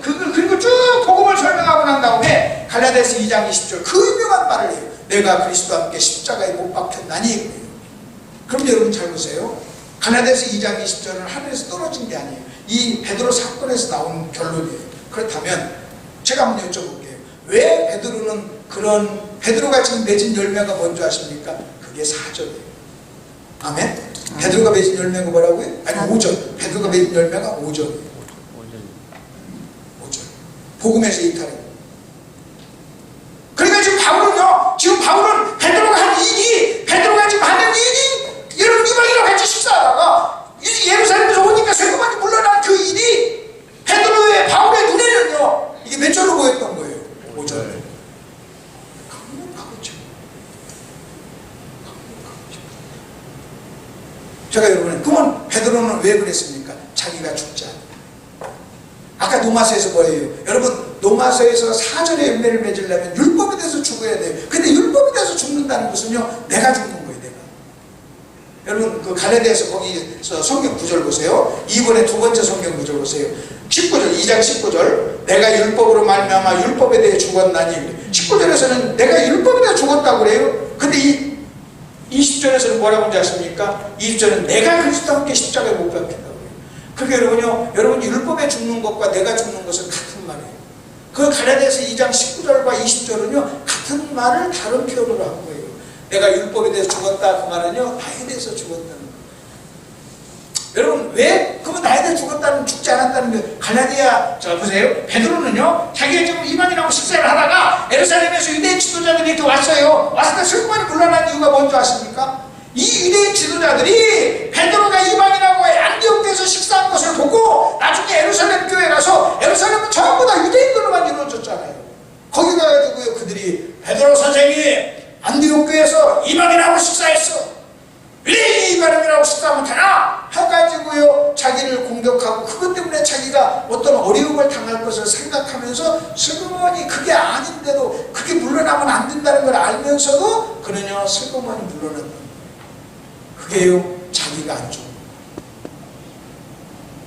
그리고 쭉 복음을 설명하고 난 다음에 갈라디아서 2장 20절 그 유명한 말을 해요. 내가 그리스도와 함께 십자가에 못 박혔나니. 그럼 여러분 잘 보세요. 갈라디아서 2장 20절은 하늘에서 떨어진 게 아니에요. 이 베드로 사건에서 나온 결론이에요. 그렇다면 제가 한번 여쭤볼게요. 왜 베드로가 지금 맺은 열매가 뭔지 아십니까? 그게 4절이에요. 아멘? 베드로가 맺은 열매가 뭐라고요? 아니 5절. 베드로가 맺은 열매가 5절이에요. 5절. 복음에서 이탈해요. 그러니까 지금 바울은 베드로가 한 일이, 베드로가 지금 하는 일이, 여러분 이방인과 같이 식사하다가 예루살렘에서 오니까 세금만이 물러난 그 일이 베드로의, 바울의 눈에는요, 이게 몇 절로 보였던 거예요? 5절. 강력하죠. 제가 여러분, 그러면 베드로는 왜 그랬습니까? 자기가 죽지 않아. 아까 노마서에서 뭐예요? 여러분, 노마서에서 4절의 열매를 맺으려면 율법에 대해서 죽어야 돼요. 근데 율법에 대해서 죽는다는 것은요, 내가 죽는 거예요, 내가. 여러분, 그 갈라디아서 거기서 성경 구절 보세요. 이번에 두 번째 성경 구절 보세요. 19절, 2장 19절. 내가 율법으로 말미암아 율법에 대해 죽었나니. 19절에서는 내가 율법에 대해 죽었다고 그래요. 근데 이 20절에서는 뭐라고 하는지 아십니까? 20절은 내가 그리스도와 함께 십자가에 못 박힌다고 해요. 그게 여러분요, 여러분 율법에 죽는 것과 내가 죽는 것은 같은 말이에요. 그 갈라디아서 2장 19절과 20절은요, 같은 말을 다른 표현으로 한 거예요. 내가 율법에 대해서 죽었다, 그 말은요, 나에 대해서 죽었다는 거예요. 여러분, 왜? 그러면 나에 대해서 죽지 않았다는 거예요. 갈라디아, 자, 보세요. 베드로는요, 자기가 지금 이방인하고 식사를 하다가 에루살렘에서 유대인 지도자들이 이렇게 왔어요. 왔을 때 슬픔이 물러난 이유가 뭔지 아십니까? 이 유대인 지도자들이 베드로가 이방인하고 안디옥에서 식사한 것을 보고 나중에 에루살렘 교회에 가서, 에루살렘은 전부 다 유대인들로만 이루어졌잖아요. 거기 가가지고요, 그들이 베드로 선생이 안디옥 교회에서 이방인하고 식사했어. 왜 이방인하고 식사하면 되나? 해가지고요, 자기를 공격하고 그것 때문에 자기가 어떤 어려움을 당할 것을 생각하면서 슬그머니 그게 아닌데도 그게 물러나면 안 된다는 걸 알면서도 그는요, 슬그머니 물러난다. 그게요, 자기가 안 좋은 거예요.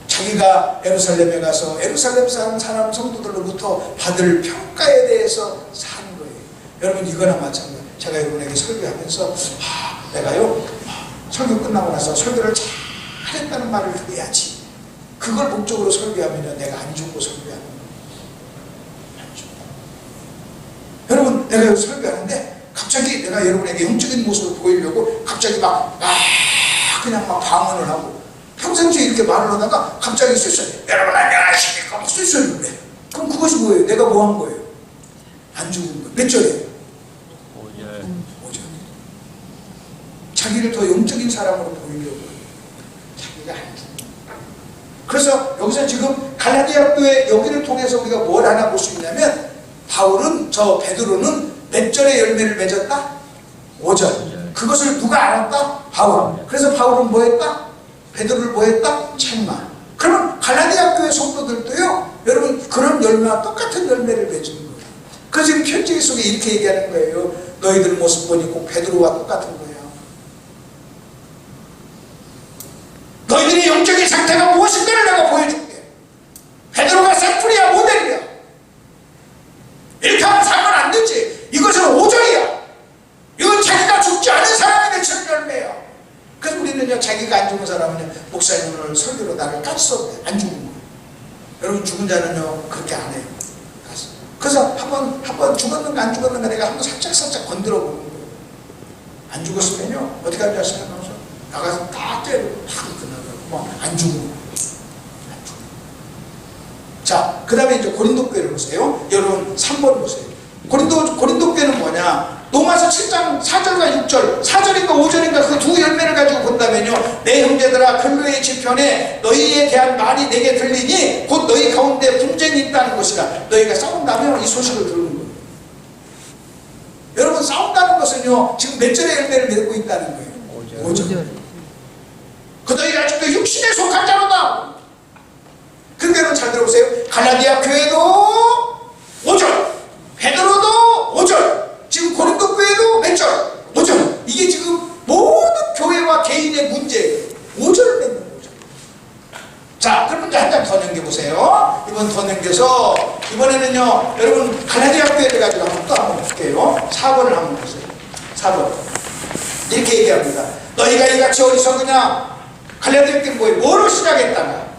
자기가 예루살렘에 가서 예루살렘 사람 성도들로부터 받을 평가에 대해서 사는 거예요. 여러분, 이거나 마찬가지예요. 제가 여러분에게 설교하면서 내가요, 설교 끝나고 나서 설교를 잘했다는 말을 들어야지. 그걸 목적으로 설교하면 내가 안 죽고 설교하는 거예요. 안 죽고. 여러분, 내가 설교하는데 갑자기 내가 여러분에게 영적인 모습을 보이려고 갑자기 그냥 방언을 하고 평상시에 이렇게 말을 하다가 갑자기 쑤셔요. 여러분 안녕하십니까? 막 쑤셔요. 그럼 그것이 뭐예요? 내가 뭐 한 거예요? 안 죽은 거예요. 몇 절이에요? 5절. 자기를 더 영적인 사람으로 보이려고 자기가 안 죽는 거예요. 그래서 여기서 지금 갈라디아 교회 여기를 통해서 우리가 뭘 하나 볼 수 있냐면, 베드로는 몇 절의 열매를 맺었다? 5절. 그것을 누가 알았다? 바울. 그래서 바울은 뭐 했다? 베드로를 뭐 했다? 책망. 그러면 갈라디아 교회 성도들도요, 여러분, 그런 열매와 똑같은 열매를 맺은 거예요. 그래서 지금 편지 속에 이렇게 얘기하는 거예요. 너희들 모습 보니 꼭 베드로와 똑같은 거예요. 너희들의 영적인 상태가 무엇인가를 내가 보여줄게. 베드로가 샘플이야, 모델이야. 이렇게 하면 살면 안 되지. 이것은 오절이야. 이건 자기가 죽지 않은 사람이 맺힌 열매야. 그래서 우리는요, 자기가 안 죽은 사람은요, 목사님 오늘 설교로 나를 깠어. 안 죽은 거예요. 여러분, 죽은 자는요, 그렇게 안 해요. 그래서 그래서 한번 죽었는가 안 죽었는가 내가 한번 살짝 건드려 보는 거예요. 안 죽었으면요 어떻게 할지 아시나요? 나가서 다 때리고 다 끝나더라고. 안 죽은 거예요. 자, 그 다음에 이제 고린도 교회를 보세요. 여러분 3번 보세요. 고린도 교회는 뭐냐? 로마서 7장 4절과 6절, 4절인가 5절인가 그 두 열매를 가지고 본다면요, 내 형제들아 근로의 지편에 너희에 대한 말이 내게 들리니 곧 너희 가운데 분쟁이 있다는 것이라. 너희가 싸운다면 이 소식을 들은 거예요. 여러분 싸운다는 것은요 지금 몇 절의 열매를 맺고 있다는 거예요. 5절. 그 너희가 아직도 육신에 속한 자로다. 그러니까 여러분 잘 들어보세요. 갈라디아 교회도 5절, 베드로도 5절, 지금 고린도 교회도 몇 절? 5절. 이게 지금 모든 교회와 개인의 문제예요. 5절을 맺는 거죠. 자, 그럼 이제 한 장 더 넘겨보세요. 이번 더 넘겨서 이번에는요 여러분 갈라디아 교회를 가지고 한번 볼게요. 4번을 한번 보세요. 4번 이렇게 얘기합니다. 너희가 이같이 어리석으냐? 갈라디아 교회는 뭐로 시작했다가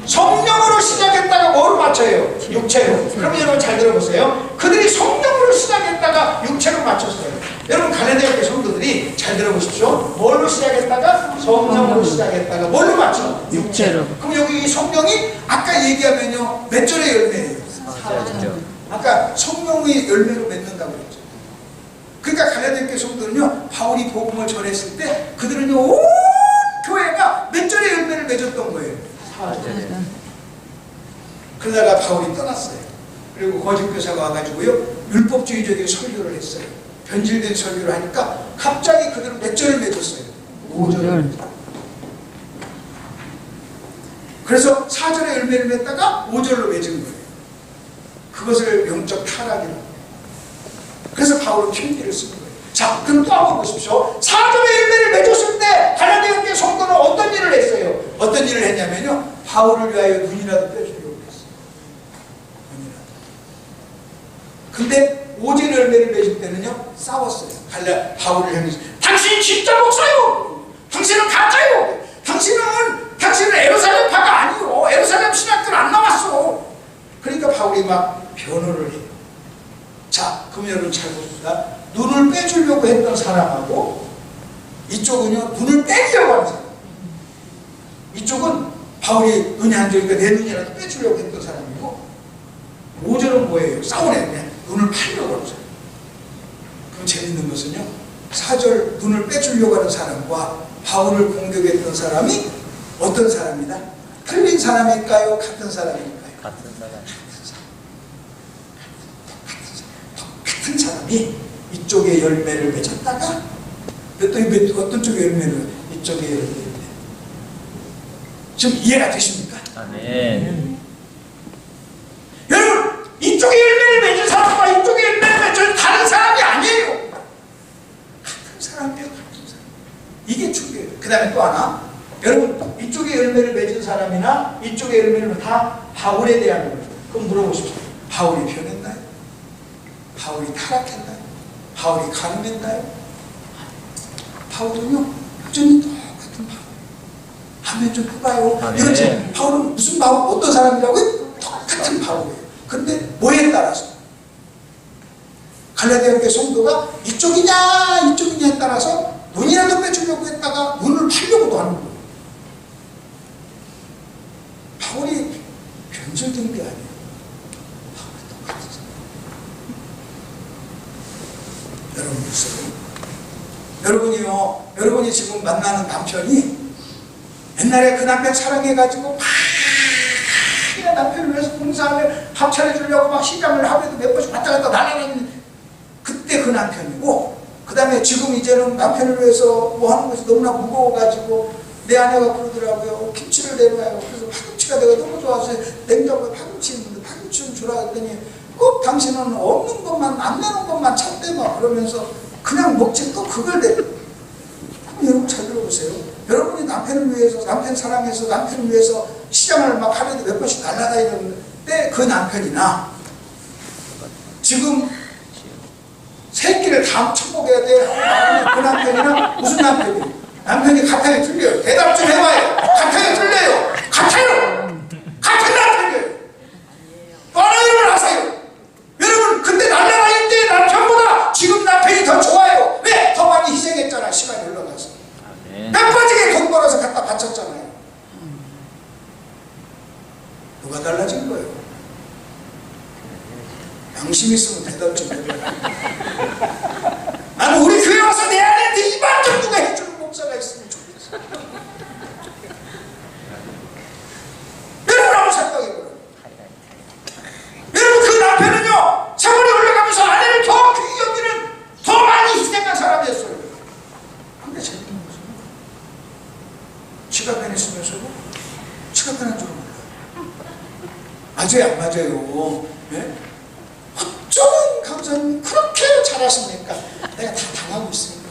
성령으로 시작했다가 뭐로 맞춰요? 육체로. 그럼 여러분 잘 들어보세요. 그들이 성령으로 시작했다가 육체로 맞췄어요. 여러분 갈라디아 교회 성도들이 잘 들어보십시오. 뭘로 시작했다가 성령으로 시작했다가 뭘로 맞춰? 육체로. 그럼 여기 이 성령이 아까 얘기하면요 몇 절의 열매예요? 4절. 아까 성령의 열매로 맺는다고 그랬죠. 그러니까 갈라디아 교회 성도는요 바울이 복음을 전했을 때 그들은요 온 교회가 몇 절의 열매를 맺었던 거예요. 그러다가 바울이 떠났어요. 그리고 거짓 교사가 와가지고요 율법주의적인 설교를 했어요. 변질된 설교를 하니까 갑자기 그들은 몇 절을 맺었어요? 5절. 그래서 4절의 열매를 맺다가 5절로 맺은 거예요. 그것을 영적 타락이라고 해요. 그래서 바울은 편지를 쓴 거예요. 자, 그럼 또 한번 보십시오. 4절의 열매를 맺었을 때 갈라디아 교회 성도는 어떤 일을 했어요? 어떤 일을 했냐면요 바울을 위하여 눈이라도 빼주려고 했어요. 눈이라도. 근데 5절의 열매를 맺을 때는요 싸웠어요. 바울을 향해서 당신 진짜 목사요! 당신은 가짜요! 당신은 에루살렘파가 아니요! 에루살렘 신학들 안 나왔어! 그러니까 바울이 막 변호를 해요. 자, 그럼 여러분 잘 보십시다. 눈을 빼주려고 했던 사람하고 이쪽은요 눈을 빼려고 하는 사람. 이쪽은 바울이 눈이 안 좋으니까 내 눈이라도 빼주려고 했던 사람이고 5절은 뭐예요? 싸우네. 그냥 눈을 팔려고 하는 사람. 그럼 재밌는 것은요 4절 눈을 빼주려고 하는 사람과 바울을 공격했던 사람이 어떤 사람이다? 틀린 사람일까요? 같은 사람일까요? 같은 사람. 같은 사람이 이쪽에 열매를 맺었다가 또 어떤 쪽에 열매를 이쪽에 열매를 맺었다. 지금 이해가 되십니까? 아멘. 여러분 이쪽에 열매를 맺은 사람과 이쪽에 열매를 맺은 다른 사람이 아니에요. 같은 사람이에요. 같은 사람. 이게 중요해요. 그 다음에 또 하나 여러분 이쪽에 열매를 맺은 사람이나 이쪽에 열매를 다 바울에 대한 거예요. 그럼 물어보십시오. 바울이 변했나요? 바울이 타락했나요? 바울이 가늠했나요? 바울은요 여전히 똑같은 바울. 하면 좀 해봐요. 이거지. 바울은 무슨 바울? 어떤 사람이라고요? 똑같은 바울이에요. 그런데 뭐에 따라서 갈라디아 교회 성도가 이쪽이냐에 따라서 눈이라도 빼주려고 했다가 눈을 팔려고도 하는 거예요. 바울이 변절된 게 아니에요. 바울이 똑같은 사람. 여러분 보세요. 여러분이 지금 만나는 남편이 옛날에 그 남편 사랑해가지고 막 남편을 위해서 봉사하며 밥 차려주려고 막 시간을 하루에도 몇 번씩 왔다 갔다 날아다니는 그때 그 남편이고, 그 다음에 지금 이제는 남편을 위해서 뭐 하는 것이 너무나 무거워가지고 내 아내가 그러더라고요. 김치를 내놔요. 그래서 파김치가 내가 너무 좋아서 냉장고에 파김치 있는데 파김치 좀 주라 했더니 꼭 당신은 없는 것만 안 내는 것만 찾대 막 그러면서 그냥 먹지 또 그걸 내. 그럼 여러분 잘 들어보세요. 여러분이 남편을 위해서, 남편 사랑해서 남편을 위해서 시장을 막 하루에도 몇 번씩 날아다니는데 그 남편이나 지금 새끼를 다 처먹여야 돼 그 남편이나 무슨 남편이에요? 남편이 같아요 틀려요? 대답 좀 해봐요. 같아요 틀려요? 같아요. 같은 남편이에요. 뻔한 일을 하세요. 여러분 뭐가 달라진 거예요? 양심 있으면 대답 좀 해봐요. 나는 우리 교회 와서 내 아내한테 이만 정도가 해주는 목사가 있으면 좋겠어. 여러분 한번 생각해보라. 여러분 그 남편은요 세월이 올라가면서 아내를 더 귀히 여기는 더 많이 희생한 사람이었어요. 근데 재밌는 것은 지가 변했으면서도 지가 변한 줄은 몰라요. 맞아요 안 맞아요? 네? 어쩌면 강사님 그렇게 잘하십니까? 내가 다 당하고 있으니까.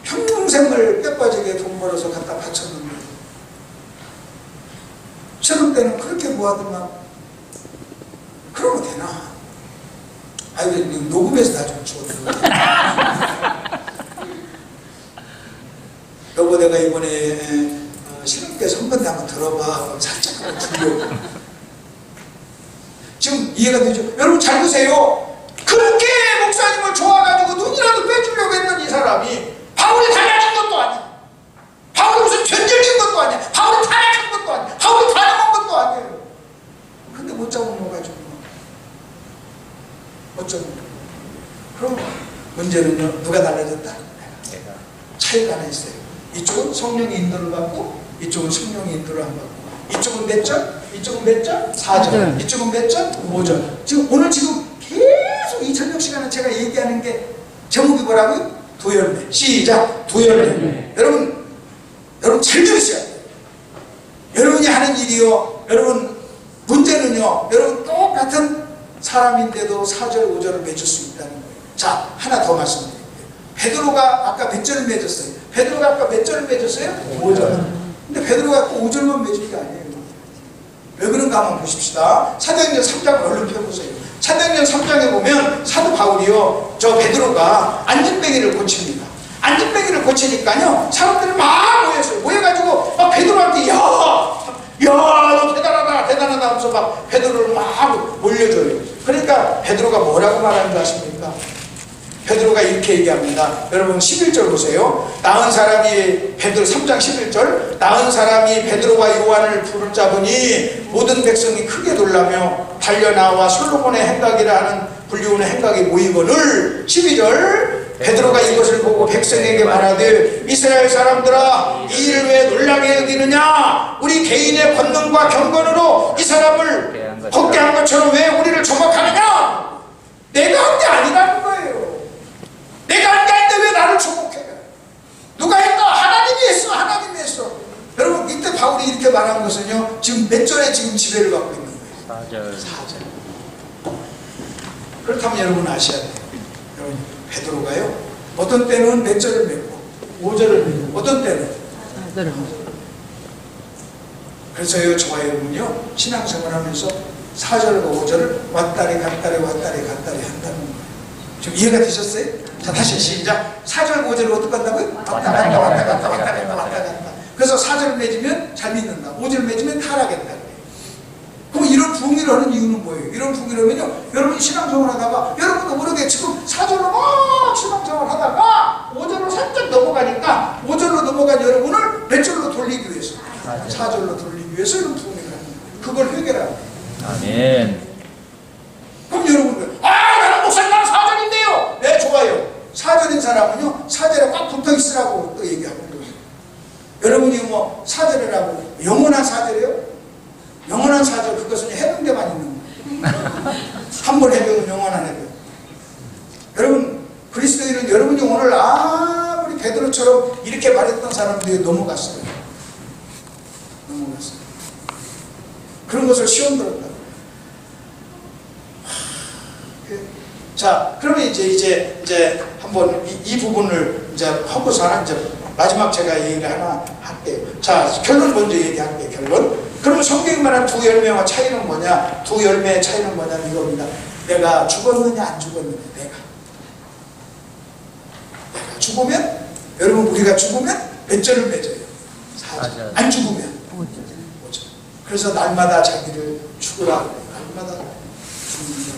평생을 뼈빠지게 돈 벌어서 갖다 바쳤는데 젊은 때는 그렇게 모아두면 그러면 되나? 아니 녹음해서 나 좀 주워줘. 여보 내가 이번에 신혼께 선건대 한번 들어봐. 살짝 한번 주려고. 지금 이해가 되죠? 여러분 잘 보세요. 그렇게 목사님을 좋아가지고 눈이라도 빼주려고 했던 이 사람이 바울이 달라진 것도 아니야. 바울이 무슨 변절된 것도 아니야. 바울이 타락한 것도 아니야. 바울이 다녀온 것도 아니에요. 근데 못 잡아먹어가지고 어쩌면 그럼 문제는요 누가 달라졌다? 내가. 차이가 하나 있어요. 이쪽은 성령의 인도를 받고 이쪽은 성령의 인도를 안 받고 이쪽은 몇 점? 이쪽은 몇 점? 4점. 이쪽은 몇 점? 5점. 지금 오늘 지금 계속 이 저녁 시간에 제가 얘기하는 게 제목이 뭐라고요? 두열매. 시작. 두열매. 여러분 잘 들으셔야 돼요. 여러분이 하는 일이요. 여러분 문제는요. 여러분 똑같은 사람인데도 4절 5절을 맺을 수 있다는 거예요. 자 하나 더 말씀드릴게요. 베드로가 아까 몇 절을 맺었어요? 베드로가 아까 몇 절을 맺었어요? 5절. 근데 베드로가 꼭 5절만 맺은 게 아니에요. 왜 그런가 한번 보십시다. 사도행전 3장 얼른 펴보세요. 사도행전 3장에 보면 사도 바울이요 저 베드로가 앉은뱅이를 고칩니다. 앉은뱅이를 고치니까요 사람들이 막 모였어요. 모여가지고 막 베드로한테 너 대단하다 하면서 막 베드로를 막 몰려줘요. 그러니까 베드로가 뭐라고 말하는 줄 아십니까? 베드로가 이렇게 얘기합니다. 여러분 11절 보세요. 나은 사람이 베드로 3장 11절 나은 사람이 베드로와 요한을 붙잡으니 모든 백성이 크게 놀라며 달려나와 솔로몬의 행각이라 하는 불리운의 행각이 모이거늘 12절 베드로가 이것을 보고 백성에게 말하되 이스라엘 사람들아 이 일을 왜 놀라게 여기느냐 우리 개인의 권능과 경건으로 이 사람을 걷게 한 것처럼 왜 우리를 조목하느냐 내가 한 게 아니라는 거예요. 내가 한 게 아닌데 왜 나를 조목해? 누가 했다? 하나님이 했어. 여러분 이때 바울이 이렇게 말한 것은요 지금 몇 절에 지금 지배를 받고 있는 거예요? 4절. 그렇다면 여러분 아셔야 돼요. 여러분 베드로가요 어떤 때는 몇 절을 맺고 5절을 맺고 어떤 때는 4절을. 그래서요 저와 여러분요 신앙생활 하면서 4절과 5절을 왔다리 갔다리 한다는 거예요. 좀 이해가 되셨어요? 자 다시 시작. 4절 5절을 어떻게 한다고요? 왔다 갔다. 그래서 4절을 맺으면 잘 믿는다. 5절을 맺으면 타락했다. 그럼 이런 붕의를 하는 이유는 뭐예요? 이런 붕의를 하면요 여러분이 신앙생활 하다가 여러분도 모르게 지금 4절로 막 신앙생활 하다가 5절로 살짝 넘어가니까 5절로 넘어간 여러분을 몇 절로 돌리기 위해서 4절로 돌리기 위해서 이런 붕의를 하는 거예요. 그걸 회개라고. 아멘. 그럼 여러분들 나는 목사님 나는 4절인데요. 네 좋아요. 4절인 사람은요 4절에 꽉 붙어 있으라고 또 얘기하는 거예요. 여러분이 뭐 4절이라고 영원한 4절이요? 영원한 4절 그것은 해병대만 있는 거예요. 한 번 해병은 영원한 해병. 여러분 그리스도인은 여러분이 오늘 아무리 베드로처럼 이렇게 말했던 사람들이 넘어갔어요. 그런 것을 시험 들었다. 자, 그러면 이제 한번 이 부분을 이제 하고서 하나 이제 마지막 제가 얘기를 하나 할게요. 자, 결론 먼저 얘기할게요. 결론. 그럼 성경이 말한 두 열매와 차이는 뭐냐? 두 열매의 차이는 뭐냐면 이겁니다. 내가 죽었느냐 안 죽었느냐. 내가 죽으면 여러분 우리가 죽으면 몇 절을 맺어요? 4절. 안 죽으면 5절. 그래서 날마다 자기를 죽으라 그래요. 날마다 죽는 거.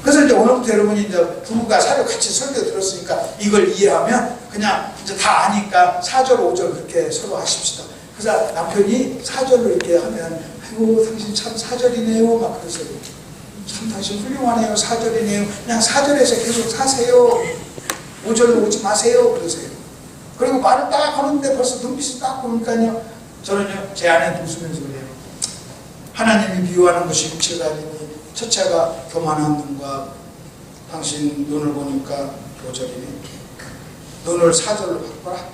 그래서 이제 오늘부터 여러분이 이제 부부가 사료 같이 설교 들었으니까 이걸 이해하면 그냥 이제 다 아니까 4절, 5절 그렇게 서로 하십시다. 그래서 남편이 4절로 이렇게 하면 아이고 당신 참 4절이네요 막 그러세요. 참 당신 훌륭하네요 4절이네요. 그냥 4절에서 계속 사세요. 5절로 오지 마세요 그러세요. 그리고 말을 딱 하는데 벌써 눈빛이 딱 보니까요 저는요 제 아내한테 웃으면서 그래요. 하나님이 비유하는 것이 육체가 아니니 첫째가 교만한 눈과 당신 눈을 보니까 5절이네. 눈을 4절로 바꿔라.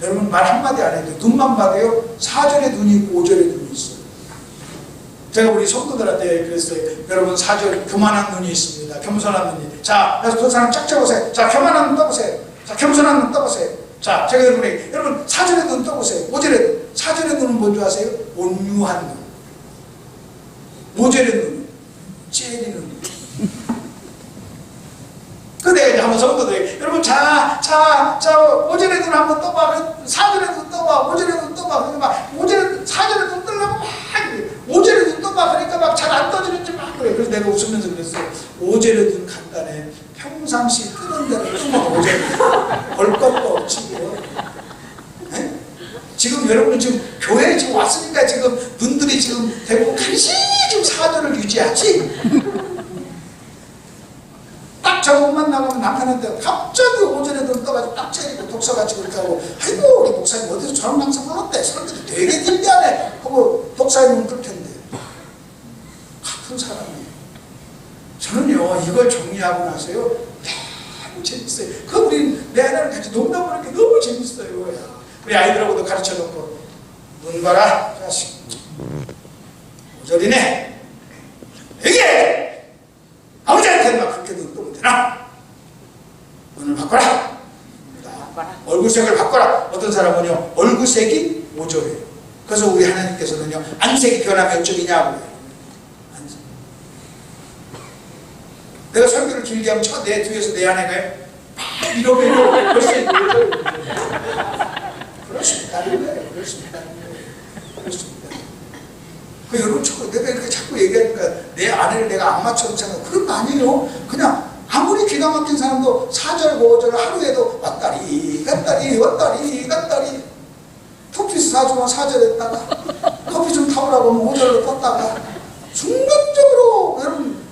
여러분 말 한마디 안 해도 눈만 봐도요 4절에 눈이 있고 5절에 눈이 있어요. 제가 우리 성도들한테 그랬어요. 여러분 4절 교만한 눈이 있습니다. 겸손한 눈이. 자, 그래서 그 사람 쫙 잡으세요. 자, 교만한 눈 떠보세요. 자, 겸손한 눈 떠보세요. 자, 제가 여러분 4절에 눈 떠보세요. 5절에 4절에 눈은 뭔지 아세요? 온유한 눈. 5절에 눈은 째리는 눈. 그 내가 이제 한번 성도들 여러분 자 5절에 눈 한번 떠봐. 4절에 눈 떠봐. 5절에 눈 떠봐. 그러니까 막 5절에 4절에 눈 뜨려고 막 5절에 눈 떠봐. 그러니까 막 잘 안 떠지는지 막 그래. 그래서 내가 웃으면서 그랬어요. 5절에 눈 간단해. 평상시 뜨는 대로 뜨면 5절에 볼 것도 없지 뭐. 지금 여러분은 지금 교회에 지금 왔으니까 지금 눈들이 지금 대부분 간신히 지금 4절을 유지하지. 딱 저것만 나가면 남편한테 갑자기 5절에 눈 떠가지고 딱 째리고 독서같이 그렇게 하고 아이고 우리 목사님 어디서 저런 강사 불렀대. 설교도 되게 길게 하네 하고 독사님은 끌 텐데 같은 사람이에요. 저는요 이걸 정리하고 나서요 너무 재밌어요. 그 우리 내 아내랑 같이 농담을 하는 게 너무 재밌어요. 야. 우리 아이들하고도 가르쳐 놓고 눈 봐라 자식 5절이네 얘기해 아버지한테 막 그렇게 눈 뜨면 되나? 눈을 바꿔라. 얼굴색을 바꿔라. 어떤 사람은요 얼굴색이 5절이에요. 그래서 우리 하나님께서는요 안색이 변하면 몇 절이냐고 해요. 안색. 내가 설교를 길게 하면 내 뒤에서 내 아내가 막 이러면 벌써 5절. 그럴 수 있다는 거예요. 그럴 수 있다는 거예요. 그럴 수 있다. 그 여러분 내가 이렇게 자꾸 얘기하니까 내 아내를 내가 악마처럼 생각해. 그런 거 아니에요. 그냥 아무리 기가 막힌 사람도 4절, 5절 하루에도 왔다리 갔다리 토피스 사주면 4절 했다가 커피 좀 타오라고 하면 5절로 떴다가 순간적으로 여러분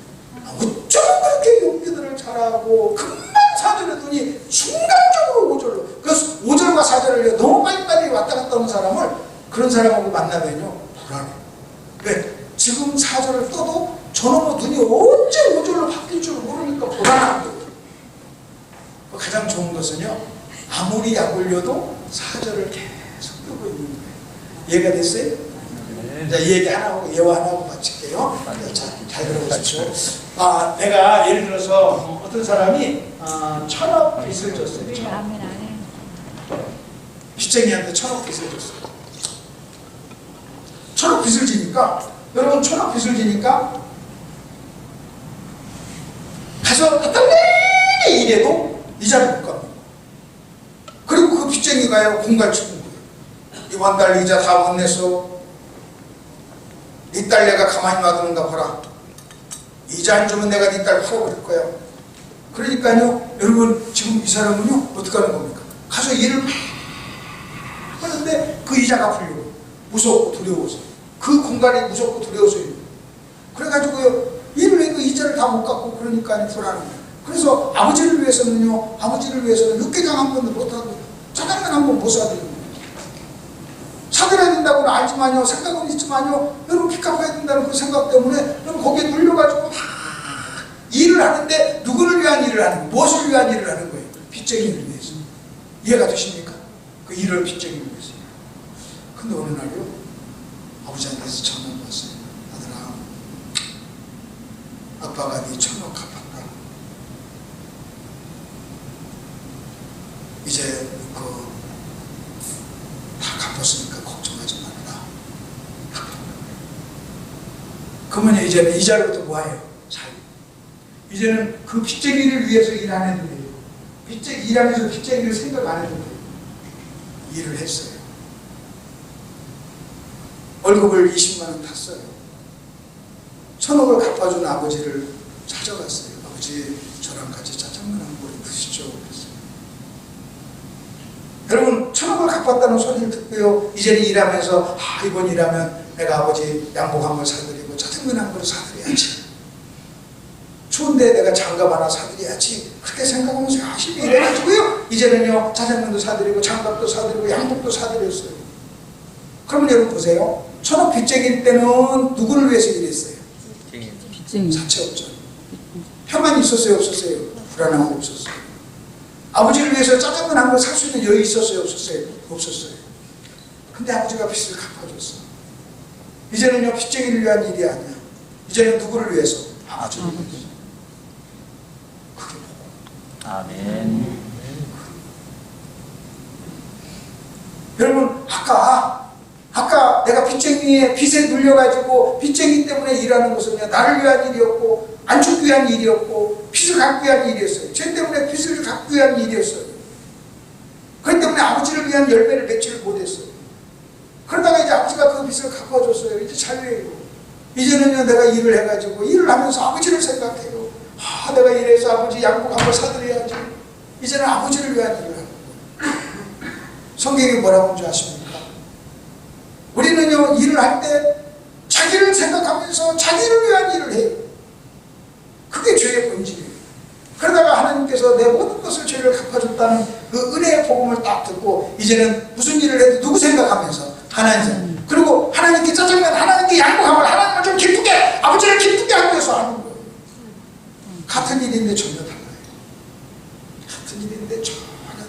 어쩜 그렇게 용기들을 잘하고 금방 4절에 눈이 순간적으로 5절로 그래서 5절과 4절을 너무 빨리빨리 왔다 갔다 하는 사람을 그런 사람하고 만나면요 불안해. 왜? 지금 4절을 떠도 저놈의 눈이 언제 5절로 바뀔 줄 모르니까 불안한 거예요. 가장 좋은 것은요 아무리 약 올려도 4절을 계속 뜨고 있는 거예요. 이해가 됐어요? 네. 자, 이 얘기 하나 하고 예화 하나 하고 마칠게요. 자, 잘 들어보십시오. 내가 예를 들어서 어떤 사람이 1,000억 빚을 줬어요. 빚쟁이한테 1,000억 빚을 줬어요. 1,000억 빚을 지니까 여러분 1,000억 빚을 지니까 가서 갖다 내내 일해도 이자를 못 갚니다. 그리고 그 빚쟁이가요 공갈 치는 거예요. 이번 달 이자 다 못 냈어. 네 딸 내가 가만히 놔두는가 봐라. 이자 안 주면 내가 네 딸 팔아버릴 거야. 그러니까요 여러분 지금 이 사람은요 어떻게 하는 겁니까? 가서 일을 막 하는데 그 이자가 풀리고 무섭고 두려워서 그 공간이 무섭고 두려워서 그래가지고요 일을 해도 이자를 다 못 갚고 그러니까 불안한 거예요. 그래서 아버지를 위해서는 육개장 한 번도 못하고 짜장면 한 번 못 사드리는 거예요. 사드려야 된다고는 알지만요 생각은 있지만요 여러분 빚 갚아야 된다는 그 생각 때문에 여러분 거기에 눌려가지고 막 일을 하는데 누구를 위한 일을 하는 거예요? 무엇을 위한 일을 하는 거예요? 빚쟁이를 위해서. 이해가 되십니까? 그 일을 빚쟁이를 위해서. 근데 어느 날요 아버지한테서 전화 왔어요. 아들아 아빠가 네 1,000억 갚았다. 이제 다 갚았으니까 걱정하지 말라. 그러면 이제는 이자로부터 뭐해요? 잘. 이제는 그 빚쟁이를 위해서 일 안 해도 돼요. 일하면서 빚쟁이를 생각 안 해도 돼요. 일을 했어요. 월급을 20만 원 탔어요. 천억을 갚아준 아버지를 찾아갔어요. 아버지 저랑 같이 짜장면 한 그릇 드시죠. 그랬어요. 여러분 천억을 갚았다는 소리를 듣고요. 이제는 일하면서 이번 일하면 내가 아버지 양복 한 벌 사드리고 짜장면 한 그릇 사드려야지. 추운데 내가 장갑 하나 사드려야지. 그렇게 생각하면서 열심히 일해가지고요. 이제는요 짜장면도 사드리고 장갑도 사드리고 양복도 사드렸어요. 그러면 여러분 보세요. 천억 빚쟁일 때는 누구를 위해서 일했어요? 빚쟁이. 사채업자. 혀만 있었어요? 없었어요? 불안함 없었어요. 아버지를 위해서 짜장면 한 번 살 수 있는 여유 있었어요? 없었어요? 없었어요. 근데 아버지가 빚을 갚아줬어. 이제는요 빚쟁이를 위한 일이 아니야. 이제는 누구를 위해서? 아버지를 위해서. 그게 뭐고? 아멘. 여러분 아까 내가 빚쟁이의 빚에 눌려가지고 빚쟁이 때문에 일하는 것은요 나를 위한 일이었고 안 죽기 위한 일이었고 빚을 갚기 위한 일이었어요. 죄 때문에 빚을 갚기 위한 일이었어요. 그렇기 때문에 아버지를 위한 열매를 맺지를 못했어요. 그러다가 이제 아버지가 그 빚을 갚아줬어요. 이제 자유예요. 이제는요 내가 일을 해가지고 일을 하면서 아버지를 생각해요. 내가 일해서 아버지 양복 한번 사드려야지. 이제는 아버지를 위한 일을 하는 거예요. 성경이 뭐라고 하는지 아십니까? 우리는요 일을 할 때 자기를 생각하면서 자기를 위한 일을 해요. 그게 죄의 본질이에요. 그러다가 하나님께서 내 모든 것을 죄를 갚아줬다는 그 은혜의 복음을 딱 듣고 이제는 무슨 일을 해도 누구 생각하면서 하나님. 그리고 하나님께 짜장면, 하나님께 양복함을 하나님을 좀 기쁘게 아버지를 기쁘게 하기 위해서 하는 거예요. 같은 일인데 전혀 달라요. 같은 일인데 전혀 달라요.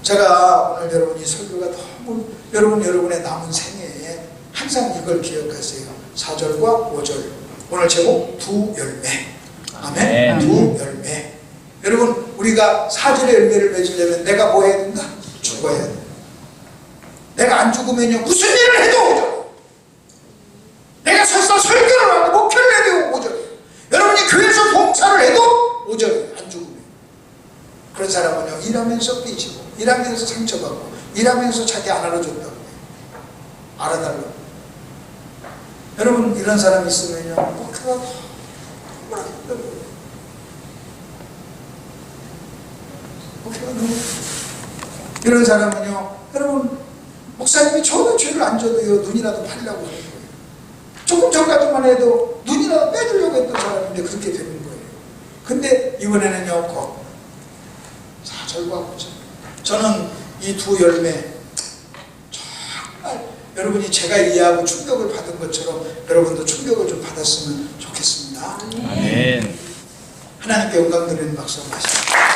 제가 오늘 여러분 이 설교가 너무 여러분의 남은 생애에 항상 이걸 기억하세요. 4절과 5절. 오늘 제목 두 열매. 아멘. 두 열매. 여러분 우리가 4절의 열매를 맺으려면 내가 뭐 해야 된다? 죽어야 된다. 내가 안 죽으면요 무슨 일을 해도 오죠. 내가 설사 설교를 하고 목회를 해도 오죠. 여러분이 교회에서 봉사를 해도 오죠. 안 죽으면. 그런 사람은요 일하면서 삐지고 일하면서 상처받고 일하면서 자기 안 알아줬다고 해요. 알아달라고. 여러분 이런 사람이 있으면요 목회가 너무나 힘들어요. 목회가 너무 이런 사람은요 여러분 목사님이 전혀 죄를 안 져도요 눈이라도 팔려고 하는 거예요. 조금 전까지만 해도 눈이라도 빼주려고 했던 사람인데 그렇게 되는 거예요. 근데 이번에는요 꼭 4절과 5절. 저는 이 두 열매 정말 여러분이 제가 이해하고 충격을 받은 것처럼 여러분도 충격을 좀 받았으면 좋겠습니다. 아멘. 하나님께 영광 드리는 박수 한번 하시죠.